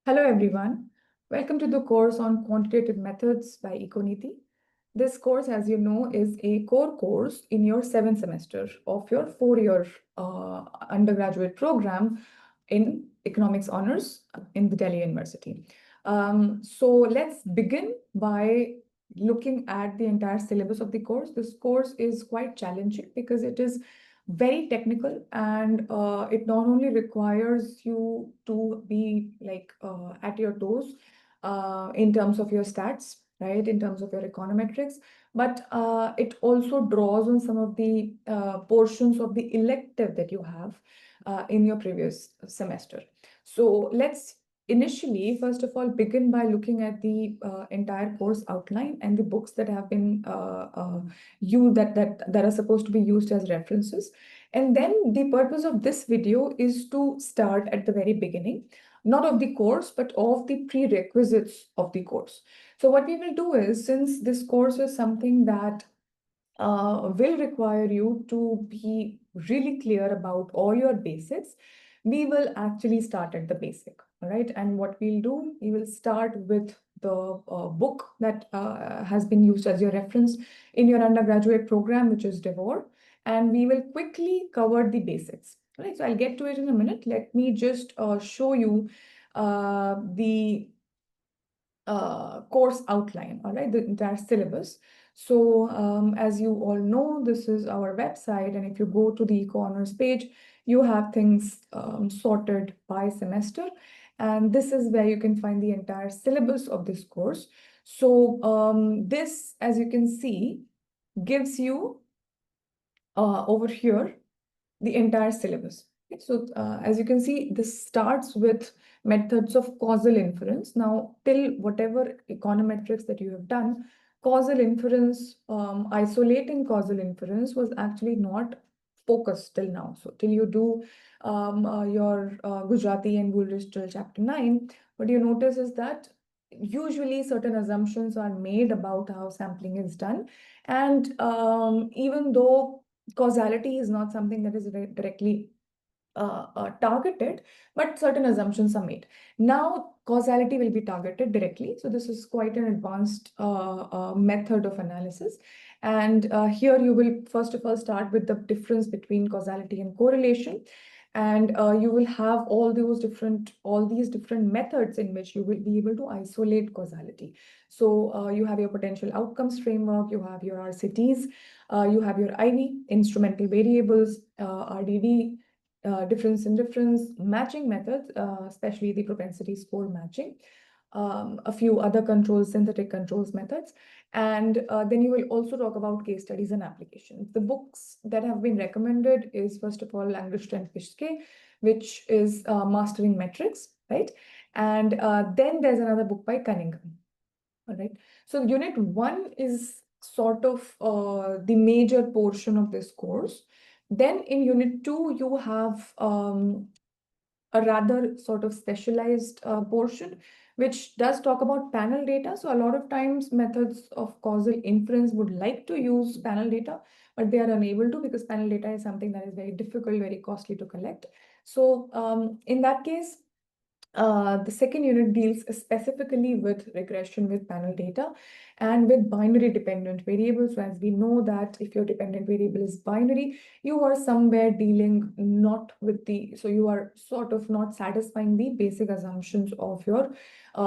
Hello everyone. Welcome to the course on quantitative methods by Econiti. This course, as you know, is a core course in your seventh semester of your four-year undergraduate program in economics honors in the Delhi University. So let's begin by looking at the entire syllabus of the course. This course is quite challenging because it is very technical, and it not only requires you to be at your toes in terms of your stats, right, in terms of your econometrics, but it also draws on some of the portions of the elective that you have in your previous semester. So let's initially, first of all, begin by looking at the entire course outline and the books that have been used that are supposed to be used as references. And then the purpose of this video is to start at the very beginning, not of the course, but of the prerequisites of the course. So what we will do is, since this course is something that will require you to be really clear about all your basics, we will actually start at the basic, all right? And what we'll do, we will start with the book that has been used as your reference in your undergraduate program, which is DeVore, and we will quickly cover the basics. All right, so I'll get to it in a minute. Let me just show you the course outline, all right, the entire syllabus. So as you all know, this is our website, and if you go to the Eco-Honors page, you have things sorted by semester, and this is where you can find the entire syllabus of this course. So this, as you can see, gives you over here the entire syllabus. So as you can see, this starts with methods of causal inference. Now, till whatever econometrics that you have done, causal inference, isolating causal inference was actually not focused till now. So till you do your Gujarati and Woolrich till chapter 9, what you notice is that usually certain assumptions are made about how sampling is done. And even though causality is not something that is directly targeted, but certain assumptions are made. Now, causality will be targeted directly. So this is quite an advanced method of analysis. And here you will first of all start with the difference between causality and correlation. And you will have all these different methods in which you will be able to isolate causality. So you have your potential outcomes framework, you have your RCTs, you have your IV, instrumental variables, RDD, difference in difference, matching methods, especially the propensity score matching, a few other controls, synthetic controls methods. And then you will also talk about case studies and applications. The books that have been recommended is, first of all, Langrishter and Fischke, which is Mastering Metrics, right? And then there's another book by Cunningham, all right? So Unit 1 is sort of the major portion of this course. Then in Unit 2, you have a rather sort of specialized portion, which does talk about panel data. So a lot of times methods of causal inference would like to use panel data, but they are unable to because panel data is something that is very difficult, very costly to collect. So in that case, the second unit deals specifically with regression with panel data and with binary dependent variables. So as we know that if your dependent variable is binary, you are somewhere dealing not with so you are sort of not satisfying the basic assumptions of your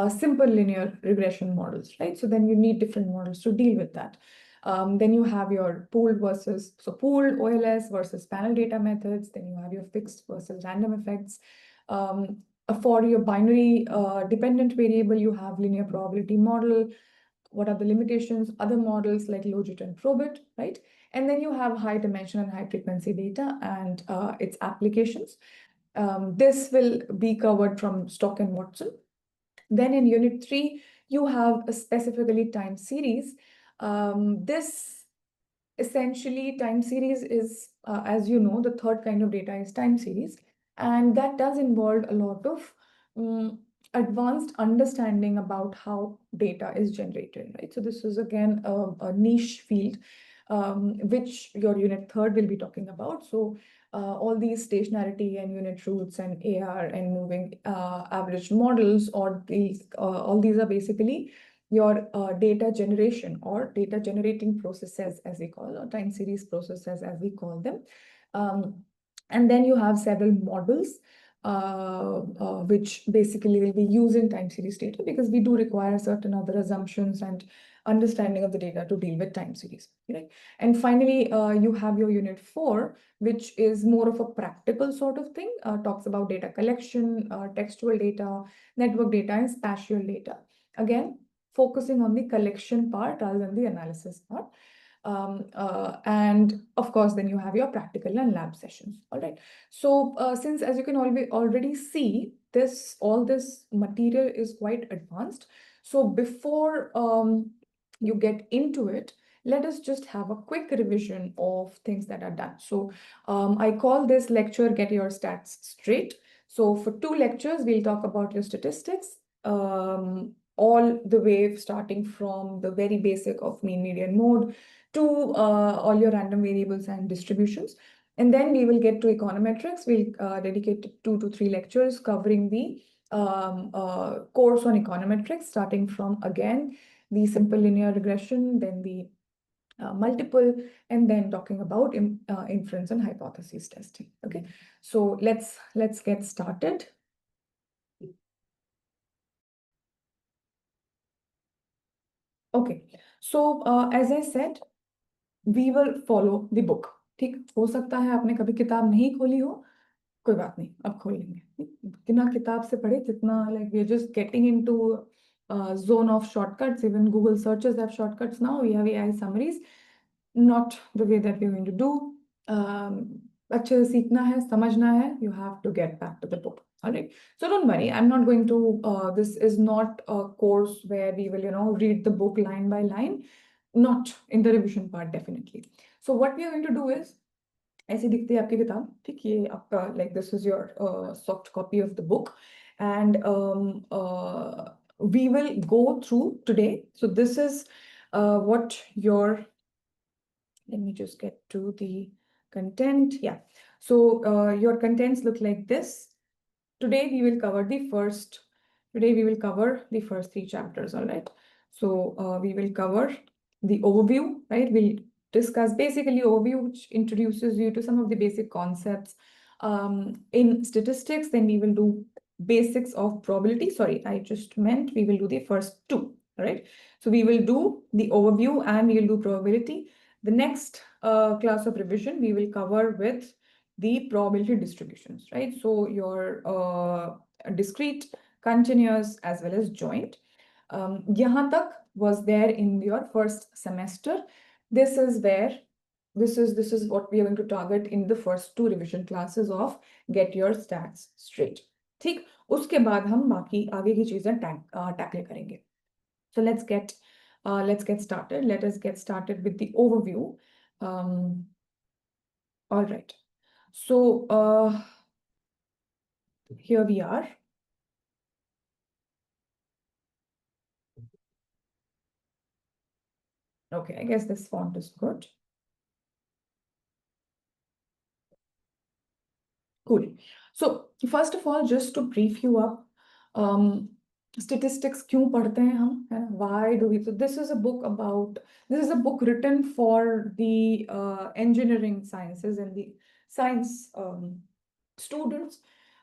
simple linear regression models, right? So then you need different models to deal with that. Then you have your pooled OLS versus panel data methods. Then you have your fixed versus random effects. For your binary dependent variable, you have linear probability model. What are the limitations? Other models like logit and probit, right? And then you have high dimension and high frequency data and its applications. This will be covered from Stock and Watson. Then in Unit 3, you have a specifically time series. This essentially time series is, as you know, the third kind of data is time series. And that does involve a lot of advanced understanding about how data is generated, right? So this is again a niche field, which your unit third will be talking about. So all these stationarity and unit roots and AR and moving average models, or these all these are basically your data generation or data generating processes, as we call, or time series processes as we call them. And then you have several models which basically will be used in time series data, because we do require certain other assumptions and understanding of the data to deal with time series, right? And finally, you have your unit 4, which is more of a practical sort of thing, talks about data collection, textual data, network data, and spatial data. Again, focusing on the collection part rather than the analysis part. And of course, then you have your practical and lab sessions. All right. So since, as you can already see, all this material is quite advanced. So before you get into it, let us just have a quick revision of things that are done. So I call this lecture Get Your Stats Straight. So for 2 lectures, we'll talk about your statistics, all the way starting from the very basic of mean, median, mode to all your random variables and distributions. And then we will get to econometrics. We'll dedicate 2 to 3 lectures covering the course on econometrics, starting from, again, the simple linear regression, then the multiple, and then talking about inference and hypothesis testing. Okay, so let's get started. Okay, so as I said, we will follow the book. ठीक, हो सकता है आपने कभी किताब नहीं खोली हो, कोई बात नहीं, अब खोल लेंगे. जितना किताब से पढ़े जितना, like we are just getting into zone of shortcuts. Even Google searches have shortcuts now. We have AI summaries. Not the way that we're going to do. अच्छे से सीखना है, समझना है, you have to get back to the book. All right. So don't worry, I'm not going to, this is not a course where we will, read the book line by line. Not in the revision part, definitely. So what we are going to do is, ऐसी दिखती है आपकी किताब, ठीक, ये आपका, like this is your soft copy of the book, and we will go through today. So this is what your, let me just get to the content. Yeah. So your contents look like this. Today we will cover the first 3 chapters. All right. So we will cover the overview, right? We'll discuss basically overview, which introduces you to some of the basic concepts in statistics. Then we will do basics of probability. Sorry, I just meant we will do the first 2. All right. So we will do the overview and we will do probability. The next class of revision we will cover with the probability distributions, right? So your discrete, continuous, as well as joint. Yahan tak was there in your first semester. This is what we are going to target in the first 2 revision classes of Get Your Stats Straight. ठीक, उसके बाद हम बाकी आगे की चीजें tackle करेंगे. So let's get started. Let us get started with the overview. All right. So here we are. Okay, I guess this font is good. Cool. So first of all, just to brief you up, statistics क्यों पढ़ते हैं हम, है ना? Why do we? So this is a book written for the engineering sciences and the science students.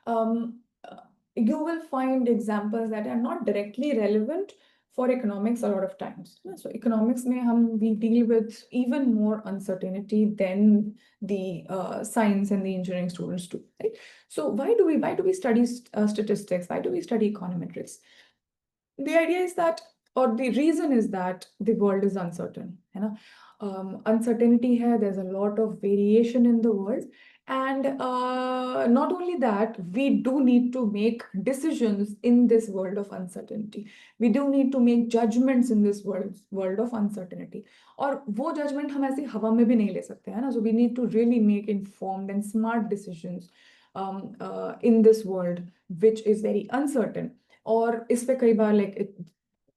You will find examples that are not directly relevant for economics a lot of times. So economics में we deal with even more uncertainty than the science and the engineering students do, right? So why do we study statistics? Why do we study econometrics? The idea is that, or the reason is that the world is uncertain, you know. Uncertainty hai, there's a lot of variation in the world, and not only that, we do need to make decisions in this world of uncertainty. We do need to make judgments in this world of uncertainty. और वो judgment हम ऐसे हवा में भी नहीं ले सकते हैं ना. So we need to really make informed and smart decisions in this world which is very uncertain. और इस पे कई बार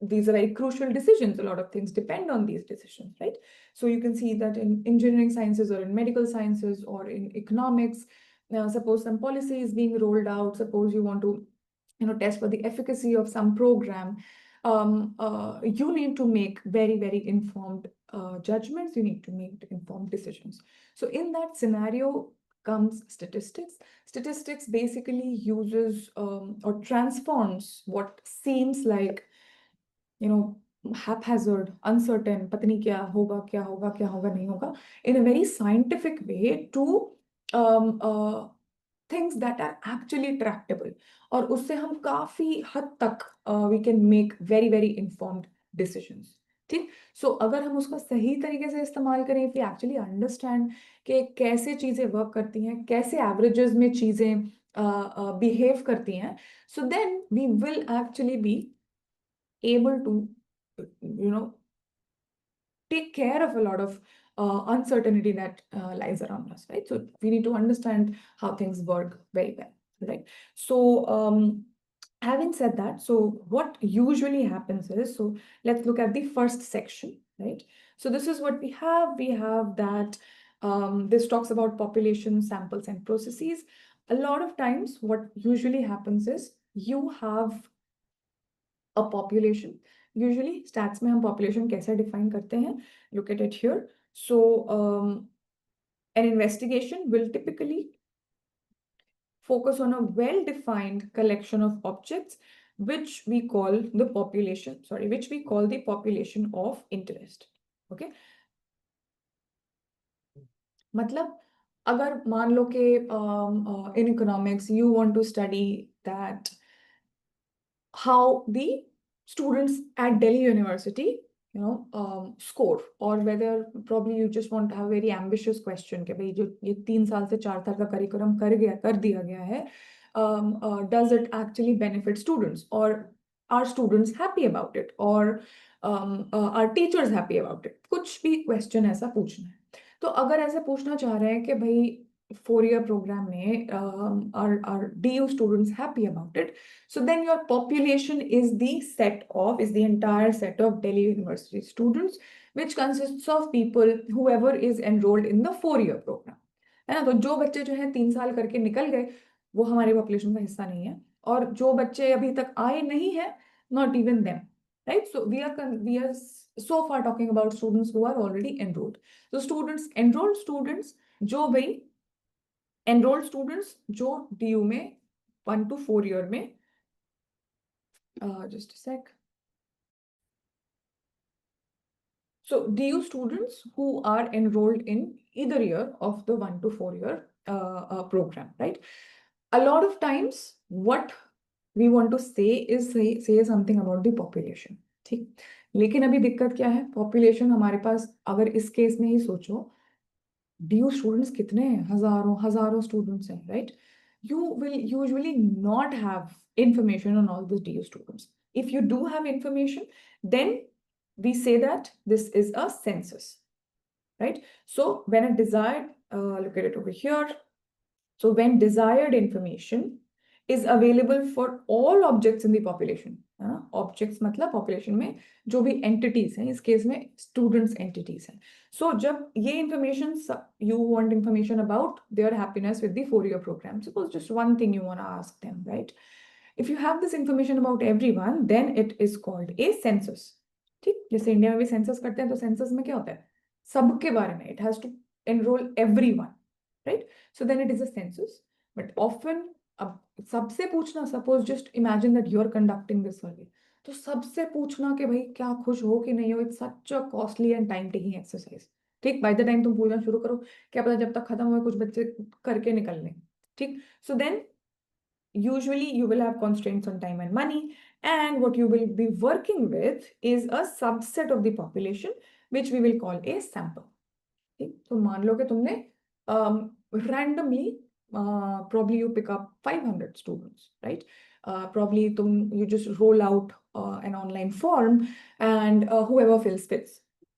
these are very crucial decisions. A lot of things depend on these decisions, right? So you can see that in engineering sciences or in medical sciences or in economics, suppose some policy is being rolled out, suppose you want to test for the efficacy of some program, you need to make very, very informed judgments, you need to make informed decisions. So in that scenario comes statistics. Statistics basically uses or transforms what seems like haphazard, uncertain, पता नहीं क्या होगा, क्या होगा, क्या होगा, नहीं होगा, in a very scientific way to things that are actually tractable. और उससे हम काफी हद तक we can make very very informed decisions. ठीक. सो अगर हम उसका सही तरीके से इस्तेमाल करें, if we actually understand कि कैसे चीजें वर्क करती हैं, कैसे एवरेजेस में चीजें बिहेव करती हैं, so then we will actually be able to take care of a lot of uncertainty that lies around us, right? So we need to understand how things work very well, right? So having said that, so what usually happens is, so let's look at the first section, right? So this is what we have. We have that this talks about population, samples, and processes. A lot of times what usually happens is you have a population. Usually stats में हम population कैसे define करते हैं? Look at it here. So an investigation will typically focus on a well-defined collection of objects, which we call the population, which we call the population of interest. Okay? मतलब अगर मान लो कि in economics you want to study that how the students at Delhi University, score, or whether probably you just want to have a very ambitious question कि भाई जो ये 3 साल से 4 साल का curriculum कर दिया गया है, does it actually benefit students, or are students happy about it, or are teachers happy about it? कुछ भी question ऐसा पूछना है. तो अगर ऐसा पूछना चाह रहे हैं कि भाई 4-year program में are DU students happy about it? So then your population is the entire set of Delhi University students, which consists of people, whoever is enrolled in the 4-year program. है ना? तो जो बच्चे जो हैं 3 साल करके निकल गए, वो हमारे पॉपुलेशन का हिस्सा नहीं है, और जो बच्चे अभी तक आए नहीं है, not even them, right? So we are so far talking about students who are already enrolled. So enrolled students जो भाई enrolled students जो DU में 1 to 4 year में just a sec. So DU students who are enrolled in either year of the 1 to 4 year program, right? A lot of times what we want to say is say something about the population. ठीक. लेकिन अभी दिक्कत क्या है? Population हमारे पास अगर इस case में ही सोचो, DU students कितने हैं? हजारों students हैं, right? You will usually not have information on all the DU students. If you do have information, then we say that this is a census, right? So when a desired, look at it over here. So when desired information is available for all objects in the population, objects मतलब population में जो भी entities हैं, इस case में students entities हैं. So जब ये information, you want information about their happiness with the 4-year program. Suppose just one thing you want to ask them, right? If you have this information about everyone, then it is called a census. ठीक. जैसे India में भी census करते हैं, तो census में क्या होता है? सबके बारे में, it has to enroll everyone, right? So then it is a census. But often अब सबसे पूछना, suppose just imagine that you are conducting this survey, तो सबसे पूछना कि भाई क्या खुश हो कि नहीं हो, it's such a costly and time taking exercise. ठीक. By the time तुम पूछना शुरू करो, क्या पता जब तक खत्म हुए कुछ बच्चे करके निकल लें. ठीक. So then usually you will have constraints on time and money, and what you will be working with is a subset of the population, which we will call a sample. ठीक. तो मान लो कि तुमने randomly probably you pick up 500 students, right? Probably you just roll out an online form, and whoever fills.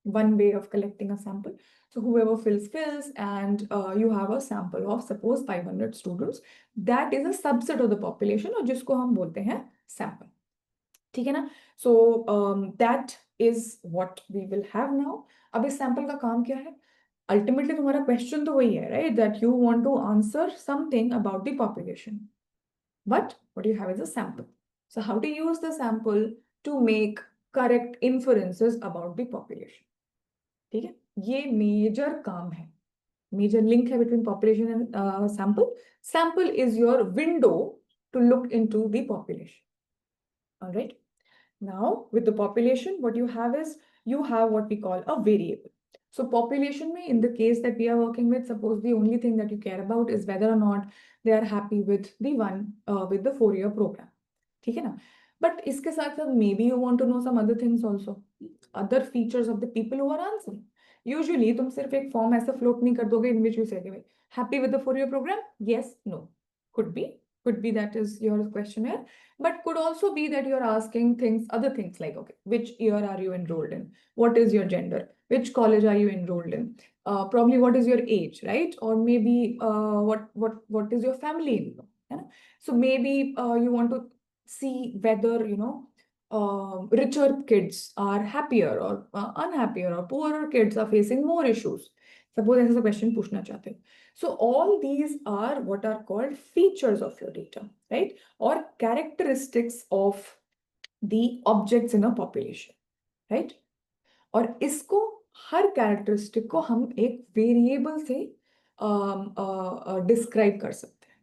One way of collecting a sample. So whoever fills, and you have a sample of suppose 500 students. That is a subset of the population, और जिसको हम बोलते हैं sample. ठीक है ना? So that is what we will have now. अब इस सैंपल का काम क्या है? अल्टीमेटली तुम्हारा क्वेश्चन तो वही है, right, that you want to answer something about the population, but what you have is a sample. So how to use the sample to make correct inferences about the population. ठीक है, ये major काम है, major link है between population and sample. Sample is your window to look into the population. All right. Now, with the population, what you have is you have what we call a variable. So population में, in the case that we are working with, suppose the only thing that you care about is whether or not they are happy with the with the Fourier program. ठीक है ना? But इसके साथ साथ maybe you want to know some other things also, other features of the people who are answering. Usually तुम सिर्फ एक form ऐसा float नहीं कर दोगे in which you say happy with the Fourier program? Yes, no. Could be that is your questionnaire, but could also be that you're asking things, other things like, okay, which year are you enrolled in? What is your gender? Which college are you enrolled in? Probably what is your age, right? Or maybe what is your family income? Yeah? So maybe you want to see whether, richer kids are happier or unhappier, or poorer kids are facing more issues. Suppose ऐसा question पूछना चाहते हो. So all these are what are called features of your data, right? Or characteristics of the objects in a population, right? और इसको, हर characteristic को हम एक variable से डिस्क्राइब कर सकते हैं,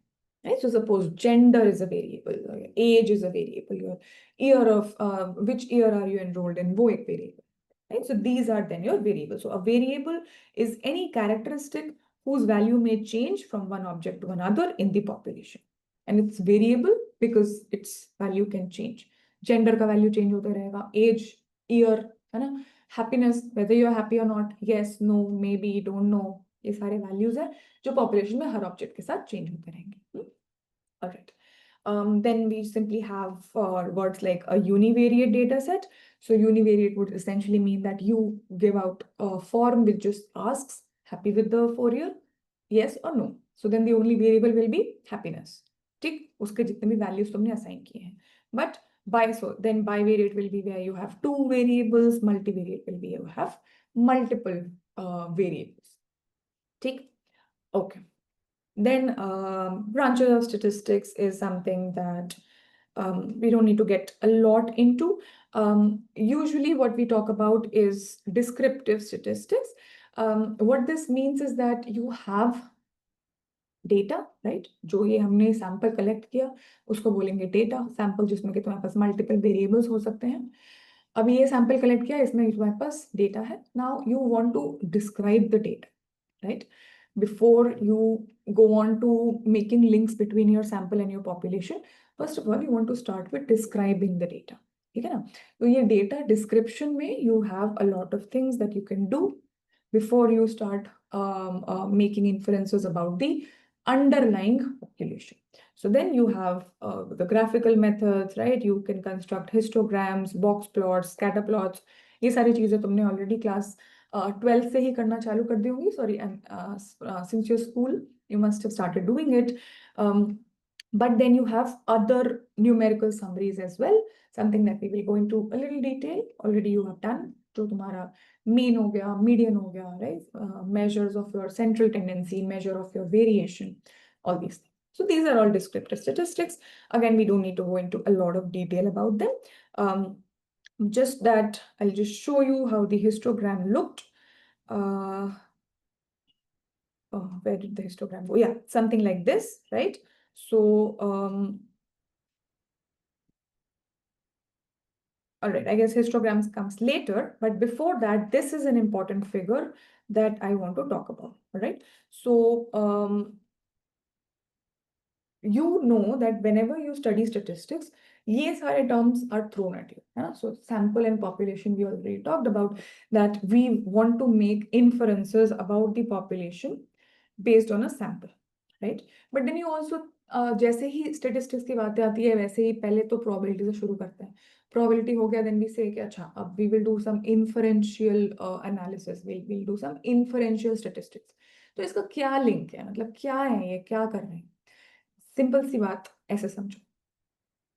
right? So suppose gender is a variable, age is a variable, your year of which year are you enrolled in, वो एक variable, right? So these are then your variables. So a variable is any characteristic whose value may change from one object to another in the population, and it's variable because its value can change. Gender का value change होता रहेगा, age, year, है ना? Happiness, whether you're happy or not, yes, no, maybe, don't know, ये सारे values हैं जो population में हर object के साथ change होते रहेंगे. All right. Then we simply have words like a univariate data set. So univariate would essentially mean that you give out a form which just asks, happy with the Fourier? Yes or no. So then the only variable will be happiness. ठीक, उसके जितने भी values तुमने assign किए हैं. But then bivariate will be where you have two variables. Multivariate will be you have multiple variables. ठीक, okay. Then branches of statistics is something that we don't need to get a lot into. Usually what we talk about is descriptive statistics. What this means is that you have data, right? जो ये हमने sample collect किया उसको बोलेंगे data. Sample जिसमें कि तुम्हारे पास multiple variables हो सकते हैं. अभी ये sample collect किया, इसमें तुम्हारे पास data है. Now you want to describe the data, right? Before you go on to making links between your sample and your population, first of all, you want to start with describing the data. ठीक है ना? तो ये data description में you have a lot of things that you can do before you start making inferences about the underlying population. So then you have the graphical methods, right? You can construct histograms, box plots, scatter plots. ये सारी चीजें तुमने already class 12th से ही करना चालू कर दी होंगी. Sorry, and since your school, you must have started doing it. But then you have other numerical summaries as well, something that we will go into a little detail. Already you have done. जो तुम्हारा mean हो गया, median हो गया, right? Measures of your central tendency, measure of your variation, all these things. So these are all descriptive statistics. Again, we don't need to go into a lot of detail about them. Just that I'll just show you how the histogram looked. Where did the histogram go? Yeah, something like this, right? So, all right, I guess histograms comes later, but before that, this is an important figure that I want to talk about, all right? So, you know that whenever you study statistics, ये सारे terms are thrown at you. So sample and population, we already talked about that we want to make inferences about the population based on a sample, right? But then you also जैसे ही statistics की बातें आती है वैसे ही पहले तो probability से शुरू करते हैं. Probability हो गया, then we say कि अच्छा अब we will do some inferential analysis, we'll do some inferential statistics. तो इसका क्या लिंक है, मतलब क्या है ये, क्या कर रहे हैं? सिंपल सी बात ऐसे समझो,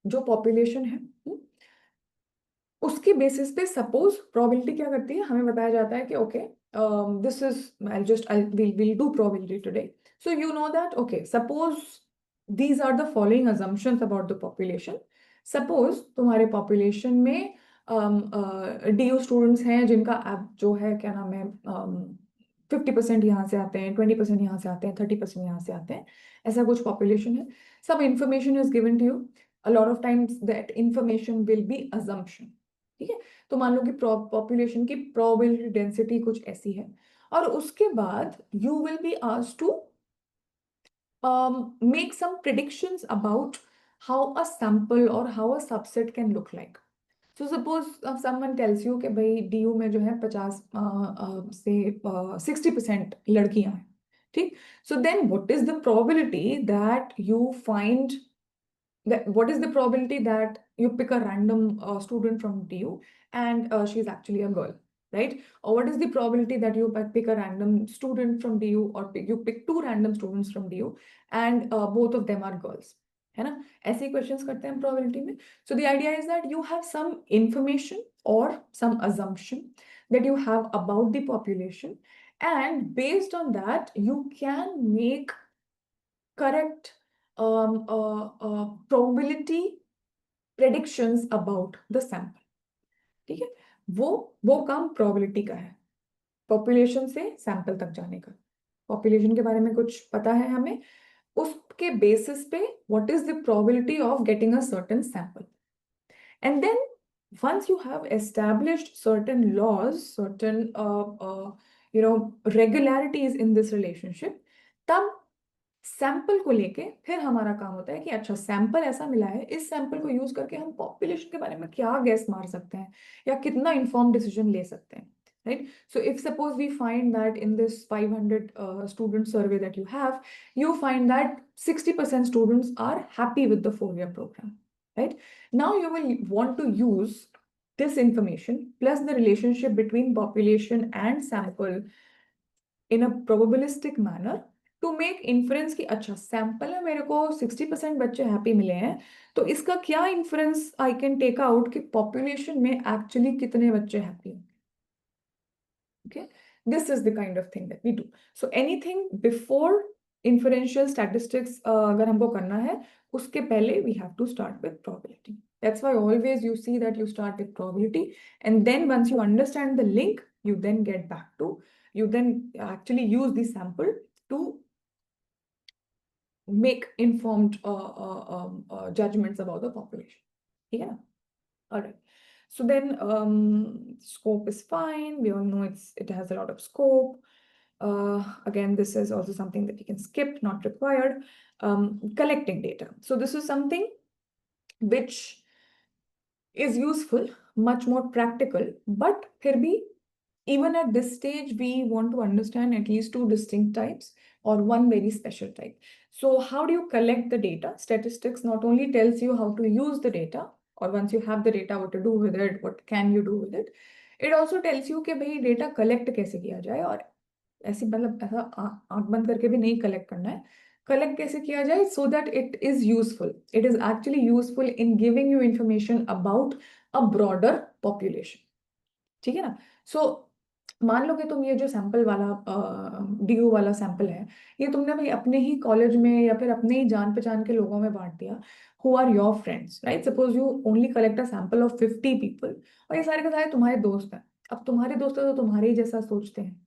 जो पॉपुलेशन है उसके बेसिस पे सपोज प्रोबेबिलिटी क्या करती है, हमें बताया जाता है कि okay this is I will do probability today. So you know that okay suppose these are the following assumptions about the population. Suppose तुम्हारे population में DU स्टूडेंट्स हैं जिनका जो है क्या नाम है 50% यहाँ से आते हैं, 20% यहाँ से आते हैं, 30% यहाँ से आते हैं, ऐसा कुछ population है. Some information is given to you. A lot of times that information will be assumption. ठीक है, तो मान लो कि पॉपुलेशन की प्रोबेबिलिटी डेंसिटी कुछ ऐसी है, और उसके बाद you will be asked to make some predictions about how a sample or how a subset can look like. So suppose someone tells you कि भाई DU में जो है 50 से 60% लड़कियां हैं, ठीक. So then what is the probability that you find what is the probability that you pick a random student from DU and she's actually a girl, right? Or what is the probability that you pick a random student from DU or you pick two random students from DU and both of them are girls? है ना, ऐसे questions करते हैं probability में. So the idea is that you have some information or some assumption that you have about the population, and based on that you can make correct probability predictions about the sample. ठीक है, वो काम probability का है, population से sample तक जाने का. population के बारे में कुछ पता है हमें, उसके basis पे what is the probability of getting a certain sample. And then once you have established certain laws, certain regularities in this relationship, तब सैंपल को लेके फिर हमारा काम होता है कि अच्छा सैंपल ऐसा मिला है, इस सैंपल को यूज करके हम पॉपुलेशन के बारे में क्या गेस मार सकते हैं या कितना इन्फॉर्म डिसीजन ले सकते हैं, right? So if suppose we find that in this 500 student survey that you have, you find that 60% students are happy with the 4-year program, right? Now you will want to use this information plus the relationship between population and sample in a probabilistic manner to make inference कि अच्छा sample है, मेरे को 60% बच्चे happy मिले हैं, तो इसका क्या inference I can take out कि पॉपुलेशन में एक्चुअली कितने बच्चे हैप्पी हैं. Okay, this is the kind of thing that we do. So anything before inferential statistics अगर हमको करना है, उसके पहले we have to start with probability. That's why always you see that you start with probability, and then once you understand the link, you then get back to, you then actually use the sample to make informed judgments about the population. Yeah. All right. So then scope is fine. We all know it has a lot of scope. Again, this is also something that you can skip, not required. Collecting data. So this is something which is useful, much more practical, but फिर भी even at this stage, we want to understand at least two distinct types or one very special type. So how do you collect the data? Statistics not only tells you how to use the data, or once you have the data, what to do with it, what can you do with it. It also tells you कि भाई data collect कैसे किया जाए, और ऐसे मतलब ऐसा आंख बंद करके भी नहीं collect करना है. Collect कैसे किया जाए so that it is useful. It is actually useful in giving you information about a broader population. ठीक है ना. सो मान लो कि तुम ये जो सैंपल वाला DU वाला सैंपल है, ये तुमने भाई अपने ही कॉलेज में या फिर अपने ही जान पहचान के लोगों में बांट दिया, who are your friends, right? Suppose you only collect a sample of 50 people, और ये सारे के सारे तुम्हारे दोस्त हैं. अब तुम्हारे दोस्त हैं तो तुम्हारे ही जैसा सोचते हैं,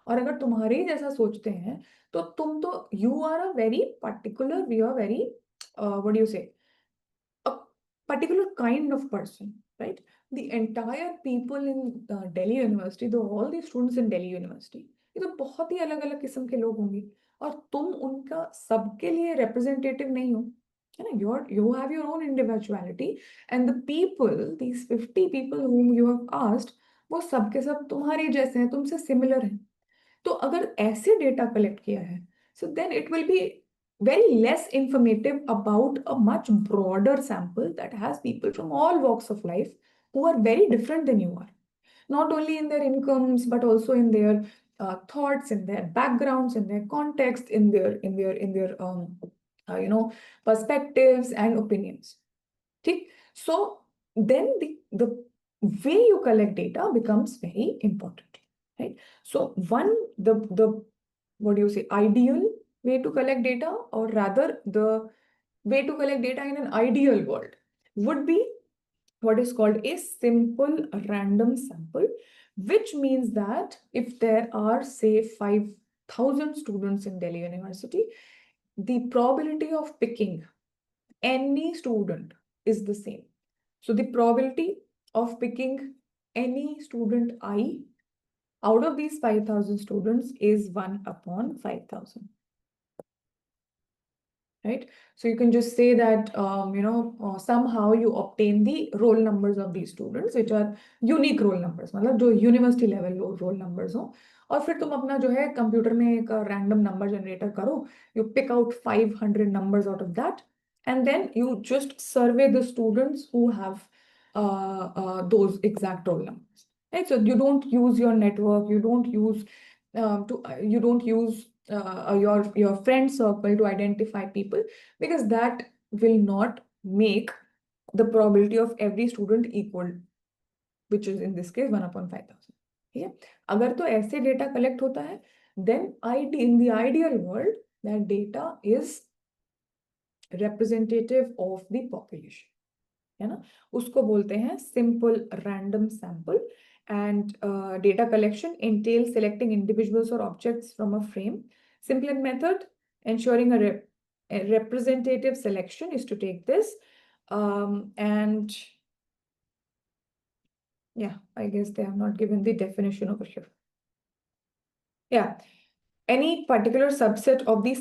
और अगर तुम्हारे ही जैसा सोचते हैं तो तुम तो you are a very particular, you are very what do you say, a particular kind of person, right? The entire people in Delhi University, though all the students in Delhi University, ये तो बहुत ही अलग अलग किस्म के लोग होंगे, और तुम उनका सबके लिए representative नहीं हो, है ना. You have your own individuality, and the people, these 50 people whom you have asked, वो सब के सब तुम्हारे जैसे हैं, तुमसे similar हैं. तो अगर ऐसे डेटा कलेक्ट किया है, so then it will be very less informative about a much broader sample that has people from all walks of life who are very different than you are, not only in their incomes but also in their thoughts, in their backgrounds, in their context, in their perspectives and opinions. ठीक. So then the way you collect data becomes very important, right? So the what do you say, ideal way to collect data, or rather the way to collect data in an ideal world would be what is called a simple random sample, which means that if there are, say, 5,000 students in Delhi University, the probability of picking any student is the same. So the probability of picking any student I out of these 5,000 students is 1 upon 5,000. Right? So you can just say that, somehow you obtain the roll numbers of these students, which are unique roll numbers, मतलब जो university level roll numbers हो, और फिर तुम अपना जो है computer में एक random number generator करो, you pick out 500 numbers out of that, and then you just survey the students who have those exact roll numbers. Right? So you don't use your network, you don't use your friend circle to identify people, because that will not make the probability of every student equal, which is in this case 1 upon 5,000. ठीक है? अगर तो ऐसे data collect होता है, then in the ideal world, that data is representative of the population. है ना? उसको बोलते हैं simple random sample. And data collection entails selecting individuals or objects from a frame. Simple method ensuring a representative selection is to take this. And yeah, I guess they have not given the definition over here. Yeah. Any particular subset of the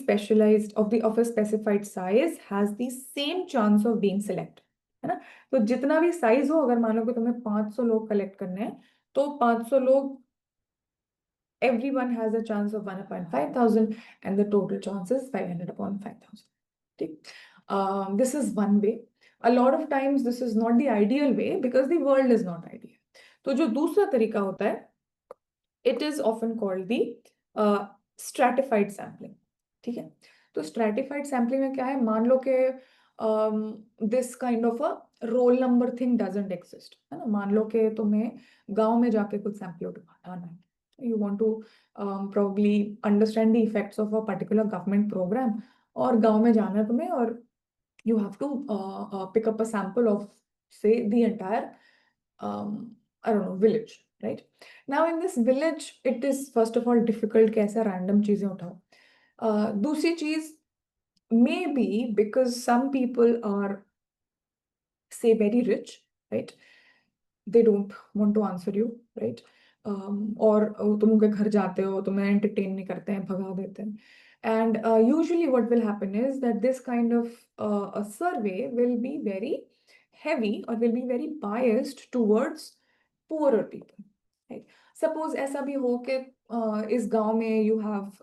of a specified size has the same chance of being selected. है ना? तो जितना भी size हो, अगर मान लो कि तुम्हें 500 लोग कलेक्ट करने हैं, तो 500 लोग, everyone has a chance of 1 upon 5,000, and the total chance is 500 upon 5,000. ठीक? This is one way. A lot of times this is not the ideal way because the world is not ideal. तो जो दूसरा तरीका होता है, it is often called the stratified sampling. ठीक है? तो stratified sampling में क्या है, मान लो कि this kind of a roll number thing doesn't exist, है ना? मान लो कि तुम्हें गांव में जाके कुछ सैंपल उठाना है, you want to probably understand the effects of a particular government program, और गांव में जाना है तुम्हें, और you have to pick up a sample of, say, the entire I don't know, village, right? Now in this village, it is first of all difficult कि ऐसा random चीजें उठाओ. दूसरी चीज, maybe because some people are, say, very rich, right? They don't want to answer you, right? और तुम उनके घर जाते हो, तुम्हें entertain नहीं करते हैं, भगा देते हैं. And usually what will happen is that this kind of a survey will be very heavy or will be very biased towards poorer people, right? Suppose ऐसा भी हो कि इस गांव में you have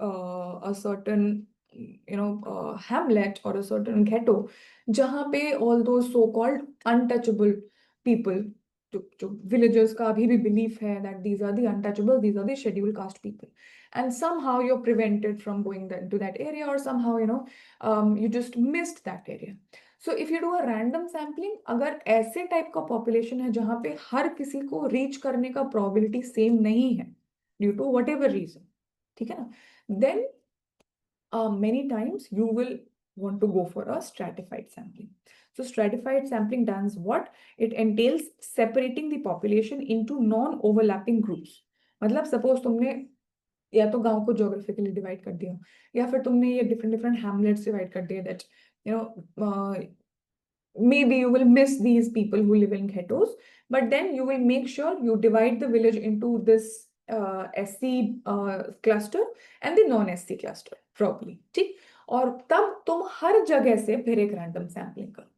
a certain hamlet or a certain ghetto जहाँ पे all those so-called untouchable people, जो villagers का अभी भी belief है that these are the untouchable, these are the scheduled caste people, and somehow you're prevented from going to that area, or somehow you just missed that area. So if you do a random sampling, अगर ऐसे type का population है जहाँ पे हर किसी को reach करने का probability same नहीं है due to whatever reason, ठीक है ना, then many times you will want to go for a stratified sampling. So stratified sampling does what? It entails separating the population into non-overlapping groups. मतलब suppose तुमने या तो गांव को geographically divide कर दिया, या फिर तुमने ये different hamlets divide कर दिए, that maybe you will miss these people who live in ghettos, but then you will make sure you divide the village into this SC cluster and the non-SC cluster properly, ठीक? और तब तुम हर जगह से फिर एक रैंडम सैम्पलिंग करो,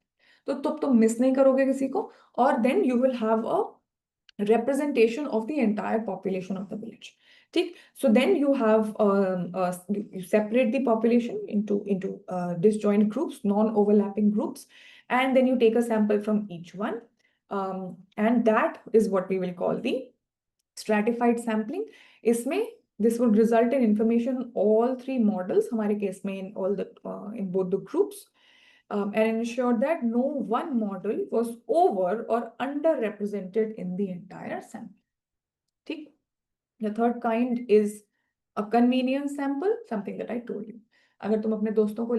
तो तब तुम मिस नहीं करोगे किसी को, और then you will have a representation of the entire population of the village. ठीक? So then you have you separate the population into disjoint groups, non-overlapping groups, and then you take a sample from each one, and that is what we will call the stratified sampling. इसमें this would result in information on all three models हमारे case में in both the groups, and ensured that no one model was over or underrepresented in the entire sample. ठीक? The third kind is a convenience sample, something that I told you. अगर तुम अपने दोस्तों को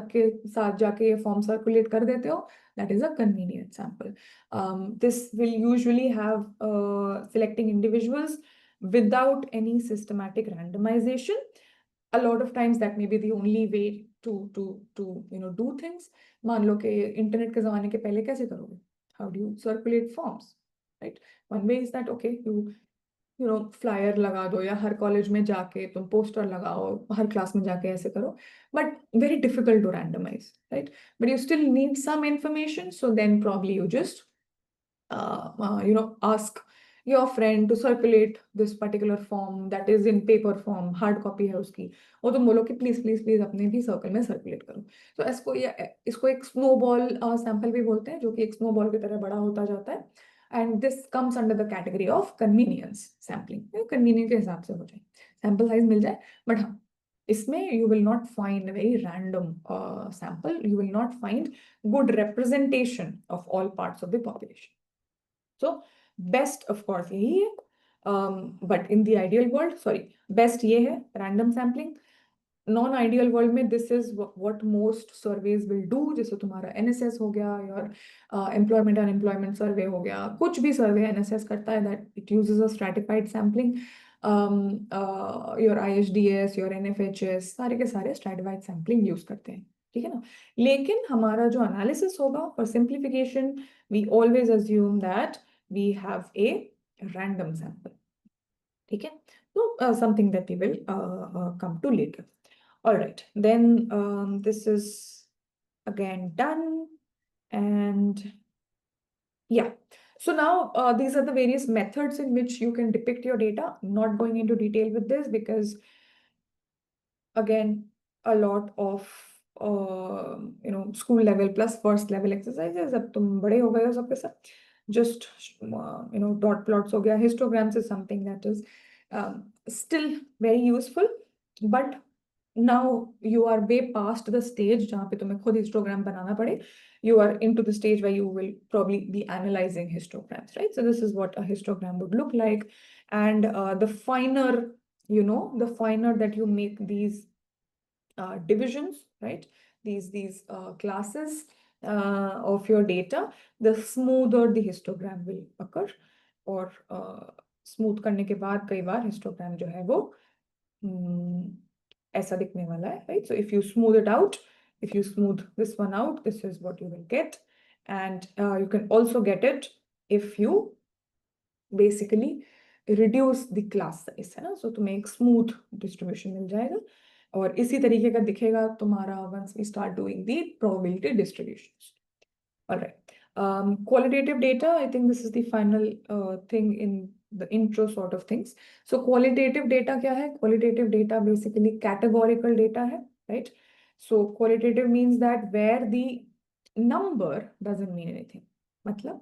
के साथ जाके ये फॉर्म सर्कुलेट कर देते हो, that is a convenient sample. This will usually have selecting individuals without any systematic randomization. A lot of times that may be the only way to do things. मान लो कि इंटरनेट के जमाने के पहले कैसे करोगे? How do you circulate forms? Right? One way is that okay, flyer लगा दो या हर कॉलेज में जाके तुम पोस्टर लगाओ, हर क्लास में जाके ऐसे करो, but very difficult to randomize, right? But you still need some information, so then probably you just ask your friend to circulate this particular form that is in paper form, hard copy है उसकी, और तुम बोलो कि please please please अपने भी circle में circulate करो. तो इसको एक स्नोबॉल सैंपल भी बोलते हैं, जो कि एक स्नोबॉल की तरह बड़ा होता जाता है. And this comes under the category of convenience sampling. Convenience के हिसाब से हो जाए, sample size मिल जाए, but हाँ, इसमें you will not find a very random sample. You will not find good representation of all parts of the population. So best of course यही है, but in the ideal world, best ये है random sampling. Non ideal world में this is what most surveys will do. जैसे तुम्हारा NSS हो गया, your employment unemployment सर्वे हो गया, कुछ भी सर्वे एनएसएस करता है that it uses a stratified sampling. Your IHDS, your NFHS, सारे के सारे स्ट्रैटिफाइड सैम्पलिंग यूज करते हैं, ठीक है ना. लेकिन हमारा जो एनालिसिस होगा for simplification, we always assume that we have a random sample, ठीक है. तो something that we will come to later. All right, then this is again done, and yeah. So now these are the various methods in which you can depict your data. Not going into detail with this because again, a lot of school level plus first level exercises. अब तुम बड़े हो गए हो सबके साथ. Just dot plots हो गया. Histograms is something that is still very useful, but now you are way past the stage जहाँ पे तुम्हें खुद histogram बनाना पड़े. You are into the stage where you will probably be analyzing histograms, right? So this is what a histogram would look like, and the finer that you make these divisions, right? These classes of your data, the smoother the histogram will occur. और smooth करने के बाद कई बार histogram जो है वो ऐसा दिखने वाला है, right? So if you smooth it out, if you smooth this one out, this is what you will get. And you can also get it if you basically reduce the class size, है ना. So तुम्हें एक smooth distribution मिल जाएगा, और इसी तरीके का दिखेगा तुम्हारा once we start doing the probability distributions. All right. Qualitative data, I think this is the final thing in the intro sort of things. So qualitative data क्या है? Qualitative data basically categorical data है, right? So qualitative means that where the number doesn't mean anything. मतलब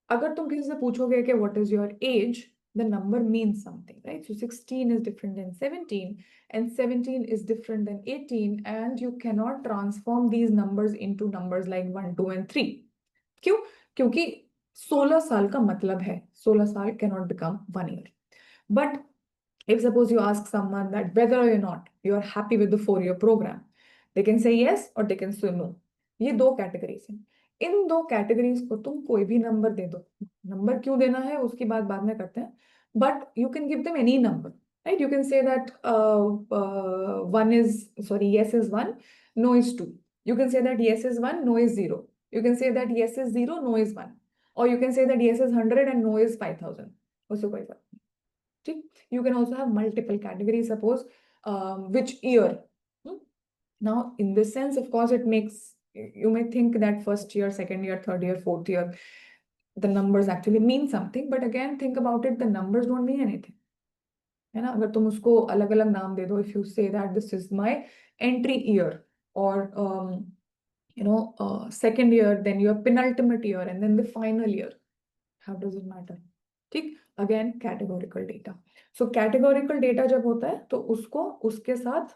अगर तुम किसी से पूछोगे कि what is your age, the number means something, right? So 16 is different than 17, and 17 is different than 18, and you cannot transform these numbers into numbers like 1, 2, and 3. क्यों? क्योंकि 16 साल का मतलब है 16 साल cannot become 1 year. But if suppose you ask someone that whether or not you are happy with the 4-year program, they can say yes or they can say no. ये दो categories हैं. इन दो कैटेगरीज को तुम कोई भी number दे दो. Number क्यों देना है उसकी बात बाद में करते हैं, but you can give them any number, right? You can say that yes is 1, no is 2. You can say that yes is 1, no is 0. You can say that yes is 0, no is 1. Or you can say that yes is 100 and no is 5,000. उससे कोई फर्क नहीं, ठीक? You can also have multiple categories, suppose which year. Now in this sense, of course, it makes you may think that first year, second year, third year, fourth year, the numbers actually mean something, but again think about it, the numbers don't mean anything, है ना. अगर तुम उसको अलग अलग नाम दे दो, if you say that this is my entry year, or second year, then your penultimate year, and then the final year, how does it matter? ठीक. Again categorical data. So categorical data जब होता है तो उसको उसके साथ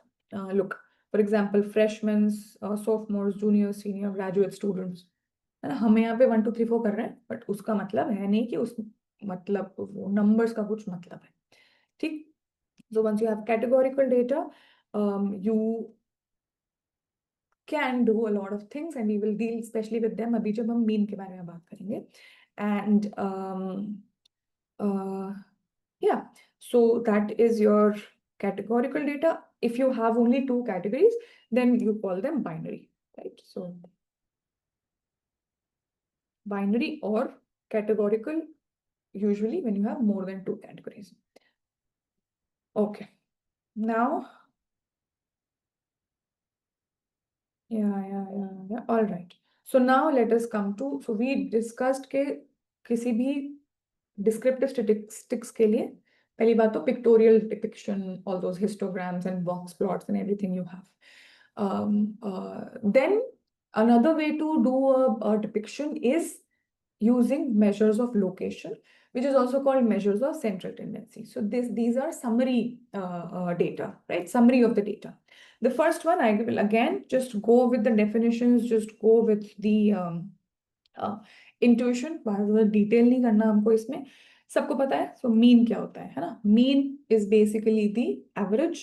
look, for example freshman, sophomores, junior, senior, graduate students, है ना। हम यहाँ पे 1 2 3 4 कर रहे हैं, बट उसका मतलब है नहीं कि उस मतलब वो नंबर्स का कुछ मतलब है, ठीक। So once you have categorical data, you can do a lot of things and we will deal especially with them अभी जब हम मीन के बारे में बात करेंगे। And uh, yeah, so that is your categorical data. If you have only 2 categories, then you call them binary, right? So binary or categorical usually when you have more than 2 categories. Okay, now yeah. All right. So now let us come to, so we discussed के किसी भी descriptive statistics के लिए पहली बात तो pictorial depiction, all those histograms and box plots and everything you have. Then another way to do a depiction is using measures of location, which is also called measures of central tendency. So these are summary data, right? Summary of the data. The first one, I will again just go with the definitions, just go with the intuition, बहुत detail नहीं करना हमको इसमें, सबको पता है। So mean क्या होता है ना? Mean is basically the average.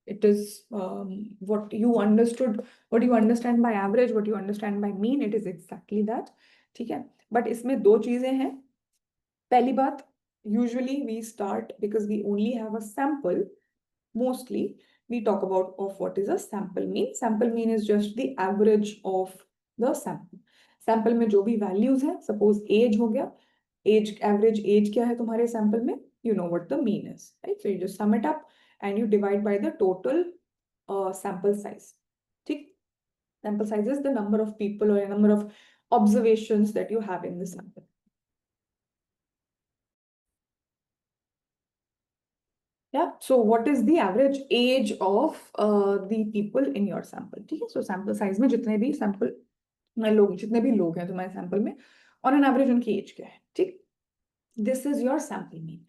It is what you understood, what you understand by average, what you understand by mean. It is exactly that, ठीक है। But इसमें 2 चीजें हैं। पहली बात, usually we start because we only have a sample. Mostly we talk about of what is a sample mean. Sample mean is just the average of the sample. Sample में जो भी values हैं, suppose age हो गया, age average age क्या है तुम्हारे sample में, you know what the mean is, right? So you just sum it up and you divide by the total sample size, ठीक। Sample size is the number of people or a number of observations that you have in the sample. Yeah, so what is the average age of the people in your sample, ठीक है। So sample size में जितने भी sample लोग, जितने भी लोग हैं तुम्हारे sample में, on an average उनकी age क्या है, ठीक। This is your sample mean.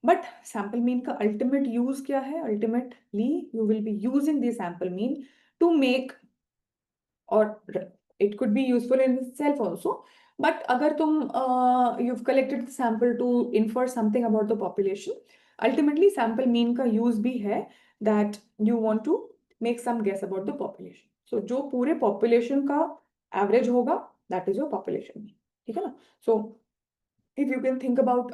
But sample mean का ultimate use क्या है? Ultimately you will be using the sample mean to make, or it could be useful in itself also, but अगर तुम you've collected the sample to infer something about the population, ultimately sample mean का use भी है that you want to make some guess about the population. So जो पूरे population का average होगा, that is your population mean, ठीक है ना। So if you can think about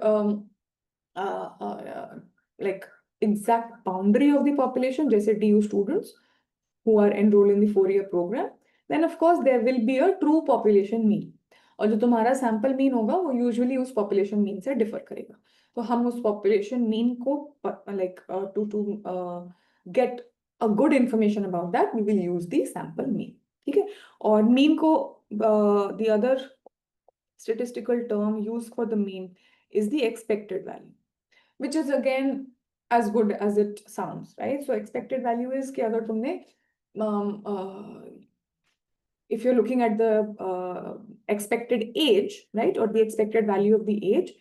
like exact boundary of the population, जैसे DU students who are enrolled in the 4-year program, then of course there will be a true population mean. और जो तुम्हारा sample mean होगा वो usually उस population mean से differ करेगा। तो हम उस population mean को like to get a good information about that, we will use the sample mean, ठीक है। और mean को the other statistical term used for the mean is the expected value, which is again as good as it sounds, right? So expected value is कि अगर तुमने if you're looking at the expected age, right, or the expected value of the age,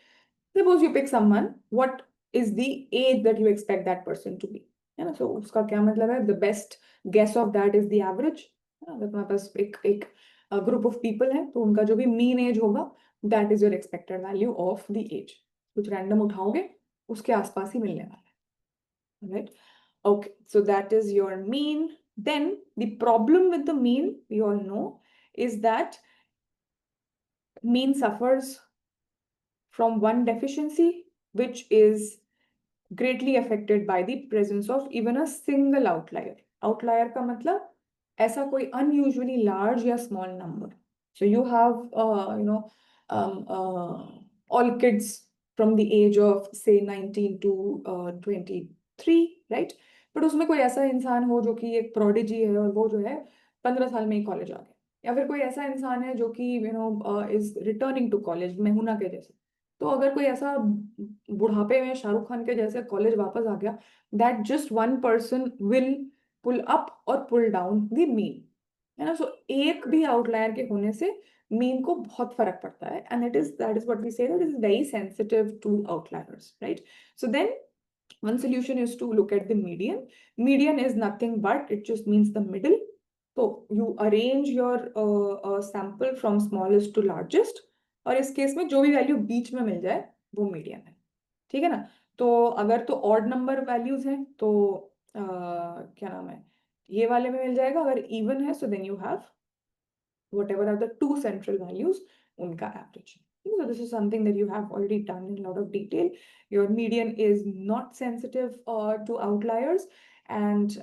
suppose you pick someone, what is the age that you expect that person to be, है ना। So उसका क्या मतलब है? The best guess of that is the average। अगर तुम्हारे पास एक group of people है, तो उनका जो भी mean age होगा, that is your expected value of the age। कुछ random उठाओगे, उसके आसपास ही मिलने वाला है, right? Okay, so that is your mean. Then the problem with the mean, we all know, is that mean suffers from one deficiency, which is greatly affected by the presence of even a single outlier. Outlier का मतलब ऐसा कोई unusually large या small number. So you have, all kids from the age of say 19 to 23, right? But उसमें कोई ऐसा इंसान हो जो कि एक prodigy है और वो जो है 15 साल में ही कॉलेज आ गया, या फिर कोई ऐसा इंसान है जो कि इज रिटर्निंग टू कॉलेज, मेहुना के जैसे। तो अगर कोई ऐसा बुढ़ापे में शाहरुख खान के जैसे कॉलेज वापस आ गया, that just one person will pull up और पुल डाउन द मीन, है ना। सो एक भी आउटलायर के होने से मीन को बहुत फर्क पड़ता है, and that is what we say, that is very sensitive to outliers, right. So then One solution is to look at the median. Median is nothing but, it just means the middle. So you arrange your sample from smallest to largest, और इस case में जो भी value बीच में मिल जाए वो median है, ठीक है ना। तो अगर तो ऑड नंबर वैल्यूज हैं तो क्या नाम है, ये वाले में मिल जाएगा। अगर इवन है, so then you have whatever are the two central values, unka average. So this is something that you have already done in a lot of detail. Your median is not sensitive to outliers, and